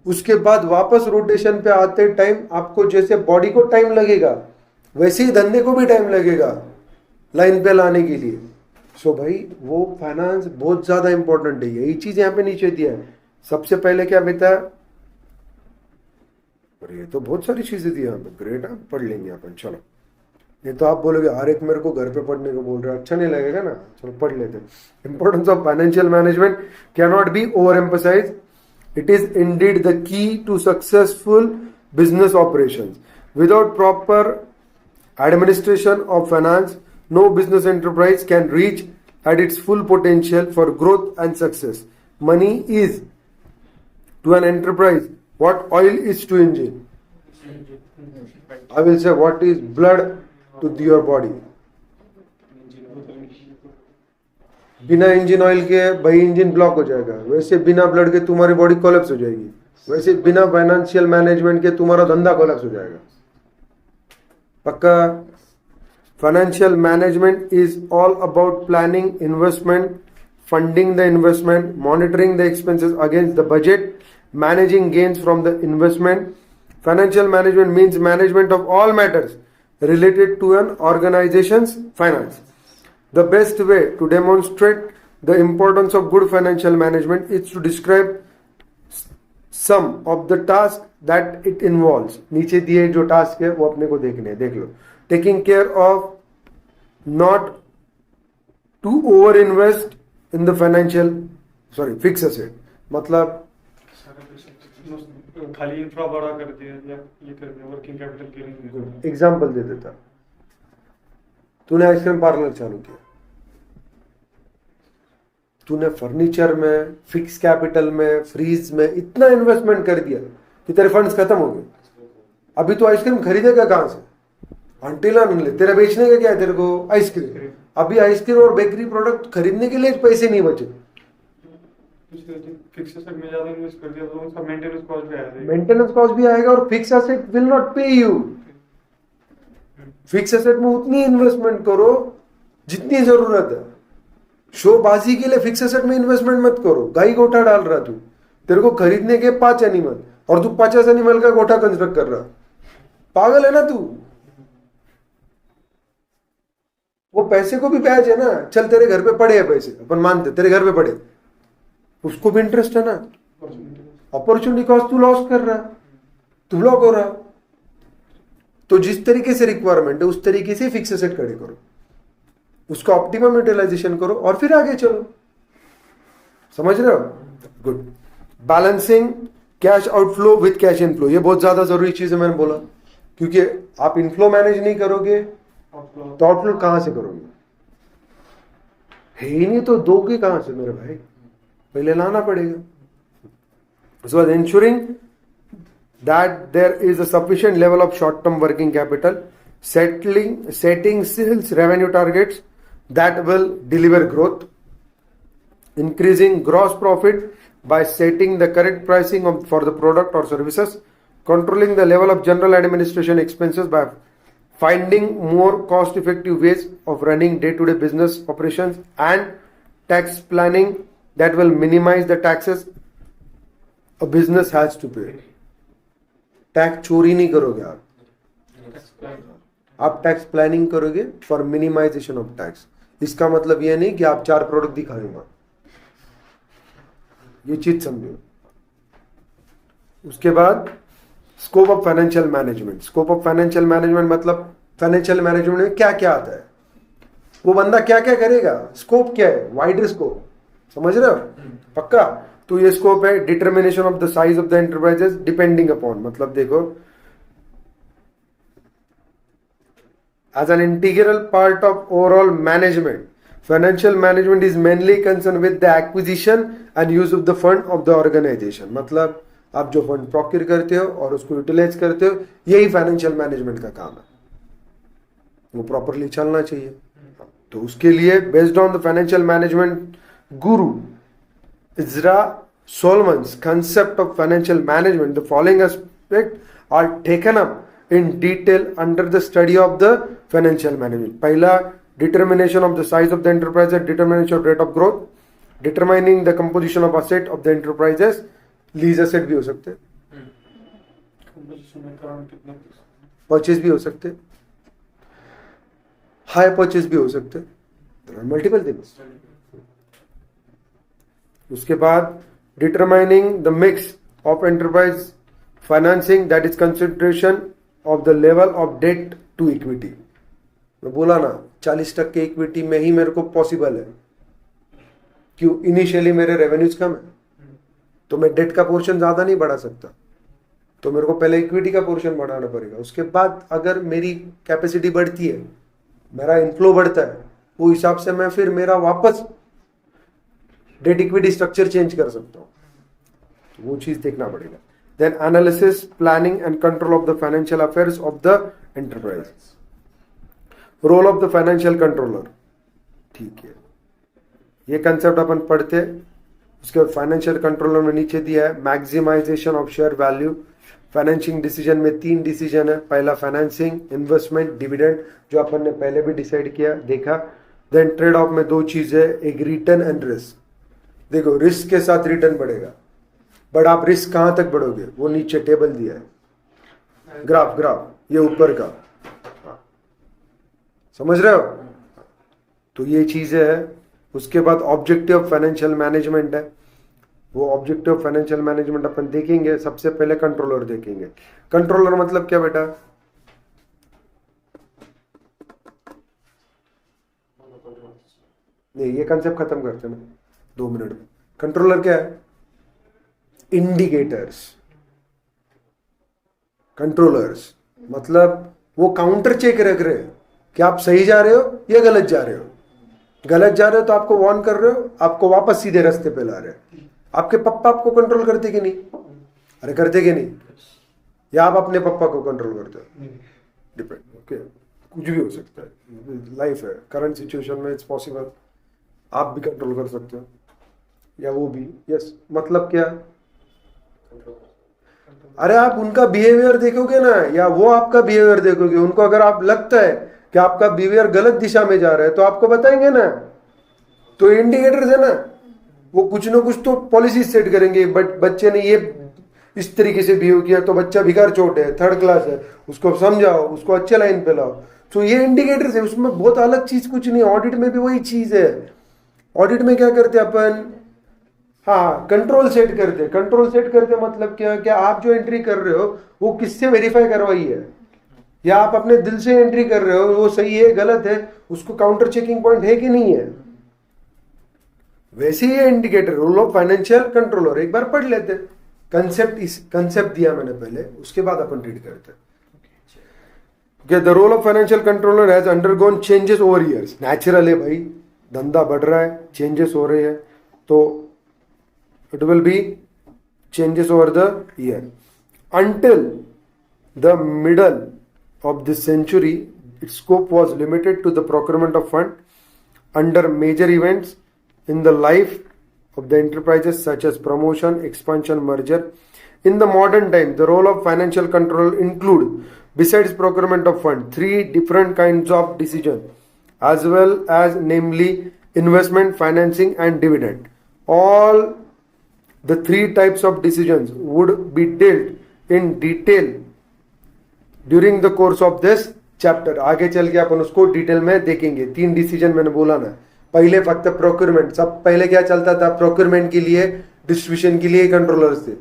उसके बाद वापस रोटेशन पे आते टाइम आपको जैसे बॉडी को टाइम लगेगा वैसे ही धंधे को भी टाइम लगेगा लाइन पे लाने के लिए। सो भाई वो फाइनेंस बहुत ज्यादा इंपॉर्टेंट है। यही चीज यहाँ पे नीचे दिया है। सबसे पहले क्या बेटा, और ये तो बहुत सारी चीजें दी यहाँ पे, ग्रेट है, पढ़ लेंगे अपन। चलो, ये तो आप बोलोगे हर एक मेरे को घर पे पढ़ने को बोल रहा है, अच्छा नहीं लगेगा ना। चलो पढ़ लेते हैं। Importance of financial management can not be overemphasise. It is indeed the key to successful business operations. Without proper administration of finance, no business enterprise can reach at its full potential for growth and success. Money is to an enterprise what oil is to engine. I will say what is blood to your body. बिना engine oil के भाई engine block हो जाएगा, वैसे बिना blood के तुम्हारी body collapse हो जाएगी, वैसे बिना फाइनेंशियल मैनेजमेंट के तुम्हारा धंधा कोलैप्स हो जाएगा। पक्का। Financial management is all about planning investment, funding the investment, monitoring the expenses against the budget, managing gains from the investment. Financial management means management of all matters related to an organization's finance. The best way to demonstrate the importance of good financial management is to describe some of the tasks that it involves. नीचे दिए जो task है वो अपने को देखने हैं, देख लो। Taking care of not to over invest in the fixed asset, मतलब खाली इंफ्रा बड़ा कर दिया या ये कर दिया, वर्किंग कैपिटल के लिए। एग्जाम्पल दे देता, तूने आइसक्रीम पार्लर चालू किया, तूने फर्नीचर में, फिक्स कैपिटल में, फ्रीज में इतना इन्वेस्टमेंट कर दिया कि तेरे फंड्स खत्म हो गए। अभी तो आइसक्रीम खरीदेगा कहां से? अंटिल अनले तेरा बेचने का क्या है तेरे को? आइसक्रीम। अभी आइसक्रीम और बेकरी प्रोडक्ट खरीदने के लिए पैसे नहीं बचे। फिक्स एसेट में ज्यादा इन्वेस्ट कर दिया तो उसका मेंटेनेंस कॉस्ट भी आएगा। मेंटेनेंस कॉस्ट भी आएगा और फिक्स एसेट विल नॉट पे यू। फिक्स एसेट में उतनी इन्वेस्टमेंट करो जितनी जरूरत है। शोबाजी के लिए फिक्स एसेट में इन्वेस्टमेंट मत करो। गाई गोठा डाल रहा तू, तेरे को खरीदने के 5 एनिमल और तू 50 एनिमल का गोठा कंस्ट्रक्ट कर रहा, पागल है ना तू? वो पैसे को भी ब्याज है ना। चल तेरे घर पे पड़े हैं पैसे, अपन मानते तेरे घर पे पड़े, उसको भी इंटरेस्ट है ना। अपॉर्चुनिटी कॉस्ट तू लॉस कर रहा, तू ब्लॉक हो रहा। तो जिस तरीके से रिक्वायरमेंट है उस तरीके से फिक्स एसेट खड़े करो, उसका ऑप्टिमम यूटिलाइजेशन करो और फिर आगे चलो। समझ रहे हो? Good. Balancing cash outflow with cash inflow, ये बहुत ज्यादा जरूरी चीज है, मैंने बोला। क्योंकि आप इनफ्लो मैनेज नहीं करोगे तो आउटफ्लो कहां से करोगे? है ही नहीं तो दोगे कहां से मेरे भाई? पहले लाना पड़ेगा. So ensuring that there is a sufficient level of short-term working capital, setting sales revenue targets that will deliver growth, increasing gross profit by setting the correct pricing for the product or services, controlling the level of general administration expenses by finding more cost-effective ways of running day-to-day business operations, and tax planning that will minimize the taxes a business has to pay. Tax चोरी नहीं करोगे आप tax planning करोगे for minimisation of tax. इसका मतलब यह नहीं कि आप 4 प्रोडक्ट दिखाएंगे, ये चीज समझो. उसके बाद scope of financial management. Scope of financial management मतलब फाइनेंशियल मैनेजमेंट में क्या क्या आता है, वो बंदा क्या क्या करेगा, स्कोप क्या है, वाइडर स्कोप. समझ रहे हो पक्का. तो ये स्कोप है. Determination of the size of the enterprises depending upon, मतलब देखो as an integral part of overall management, financial management is mainly concerned with the acquisition and use of the fund of the organization. मतलब आप जो fund procure करते हो और उसको utilise करते हो, यही फाइनेंशियल मैनेजमेंट का काम है. वो प्रॉपरली चलना चाहिए. तो उसके लिए based on the financial management Guru Ezra Solomons concept of financial management, the following aspects are taken up in detail under the study of the financial management. पहला, determination of the size of the enterprise, determination of rate of growth, determining the composition of asset of the enterprises, lease asset भी हो सकते हैं, purchase भी हो सकते हैं, high purchase भी हो सकते हैं, मल्टीपल थिंग्स. उसके बाद determining the mix of enterprise financing that is consideration of the level of debt to equity. मैं बोला ना 40% इक्विटी में ही मेरे को पॉसिबल है. क्यों? इनिशियली मेरे रेवेन्यूज कम है, तो मैं डेट का पोर्शन ज्यादा नहीं बढ़ा सकता, तो मेरे को पहले इक्विटी का पोर्शन बढ़ाना पड़ेगा. उसके बाद अगर मेरी कैपेसिटी बढ़ती है, मेरा इनफ्लो बढ़ता है, वो हिसाब से मैं फिर मेरा वापस डेट इक्विटी स्ट्रक्चर चेंज कर सकता हूँ. तो वो चीज देखना पड़ेगा. Then analysis, planning and control of the financial affairs of the enterprise. Role of the financial controller. ठीक है, ये कंसेप्ट अपन पढ़ते. उसके बाद फाइनेंशियल कंट्रोलर में नीचे दिया है maximisation of share value. Financing decision में 3 डिसीजन है. पहला फाइनेंसिंग, इन्वेस्टमेंट, डिविडेंड, जो अपन ने पहले भी डिसाइड किया देखा. देन ट्रेड ऑफ में 2 चीजें, एक रिटर्न एंड रिस्क. देखो रिस्क के साथ रिटर्न बढ़ेगा, बट आप रिस्क कहां तक बढ़ोगे, वो नीचे टेबल दिया है, ग्राफ ये ऊपर का, समझ रहे हो. तो ये चीजें है. उसके बाद ऑब्जेक्टिव ऑफ फाइनेंशियल मैनेजमेंट है. वो ऑब्जेक्टिव ऑफ फाइनेंशियल मैनेजमेंट अपन देखेंगे. सबसे पहले कंट्रोलर देखेंगे. कंट्रोलर मतलब क्या बेटा, नहीं ये कंसेप्ट खत्म करते ना 2 मिनट में. कंट्रोलर क्या है? इंडिकेटर्स. कंट्रोलर्स मतलब वो काउंटर चेक रख रहे हैं कि आप सही जा रहे हो या गलत जा रहे हो. गलत जा रहे हो तो आपको वार्न कर रहे हो, आपको वापस सीधे रास्ते पे ला रहे हैं. आपके पप्पा आपको कंट्रोल करते कि नहीं? अरे करते कि नहीं? या आप अपने पप्पा को कंट्रोल करते हो? डिपेंड. ओके, कुछ भी हो सकता है, लाइफ है. करंट सिचुएशन में इट्स पॉसिबल आप भी कंट्रोल कर सकते हो या वो भी. यस मतलब क्या? अरे आप उनका बिहेवियर देखोगे ना, या वो आपका बिहेवियर देखोगे. उनको अगर आप लगता है कि आपका बिहेवियर गलत दिशा में जा रहा है तो आपको बताएंगे ना. तो इंडिकेटर्स है ना, वो कुछ ना कुछ तो पॉलिसी सेट करेंगे. बट बच्चे ने ये इस तरीके से बिहेव किया तो बच्चा भिखार चोट है, 3rd क्लास है, उसको समझाओ, उसको अच्छे लाइन पे लाओ. तो ये इंडिकेटर्स है, उसमें बहुत अलग चीज कुछ नहीं. ऑडिट में भी वही चीज है. ऑडिट में क्या करते अपन, हाँ कंट्रोल सेट करते. कंट्रोल सेट करते मतलब क्या आप जो एंट्री कर रहे हो वो किससे वेरीफाई करवाई है, या आप अपने दिल से एंट्री कर रहे हो, वो सही है गलत है, उसको काउंटर चेकिंग पॉइंट है कि नहीं है. वैसे ही indicator. Role of financial controller एक बार पढ़ लेते. कंसेप्ट दिया मैंने पहले, उसके बाद अपन रीड करते. Okay, the role of financial controller has undergone changes over years. Natural है भाई, धंधा बढ़ रहा है, चेंजेस हो रहे हैं. तो It will be changes over the year. Until the middle of this century, its scope was limited to the procurement of fund under major events in the life of the enterprises such as promotion, expansion, merger. In the modern time, the role of financial control include, besides procurement of fund, three different kinds of decision, as well as namely investment, financing and dividend. All the three types of decisions would be dealt in detail during the course of this chapter. आगे चल के अपन उसको detail में देखेंगे. 3 decision मैंने बोला ना. पहले फक्त प्रोक्योरमेंट, सब पहले क्या चलता था, प्रोक्योरमेंट के लिए, डिस्ट्रीब्यूशन के लिए कंट्रोलर्स थे.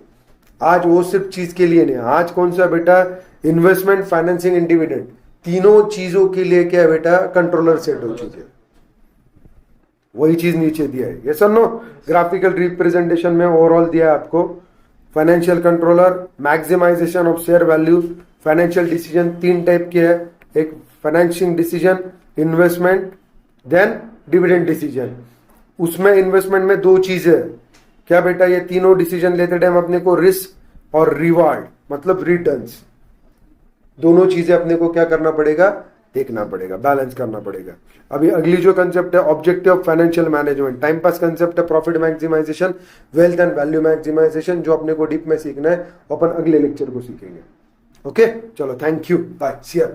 आज वो सिर्फ चीज के लिए नहीं. आज कौन सा बेटा, इन्वेस्टमेंट, फाइनेंसिंग एंड डिविडेंड, तीनों चीजों के लिए क्या बेटा, कंट्रोलर सेट हो चुके हैं. वही चीज नीचे दिया है. ये सर नो ग्राफिकल रिप्रेजेंटेशन में ओवरऑल दिया है आपको. Financial controller, maximization of share value, financial decision 3 type के है. एक financing decision, investment, then dividend decision. उसमें इन्वेस्टमेंट में 2 चीजें है. क्या बेटा, ये तीनों डिसीजन लेते टाइम अपने को रिस्क और रिवार्ड मतलब रिटर्न्स, दोनों चीजें अपने को क्या करना पड़ेगा, देखना पड़ेगा, बैलेंस करना पड़ेगा. अभी अगली जो कंसेप्ट है, objective of financial management, time pass concept है, profit maximisation, wealth and value maximization, जो अपने को डीप में सीखना है अपन अगले लेक्चर को सीखेंगे. ओके, चलो, thank you, bye, see you.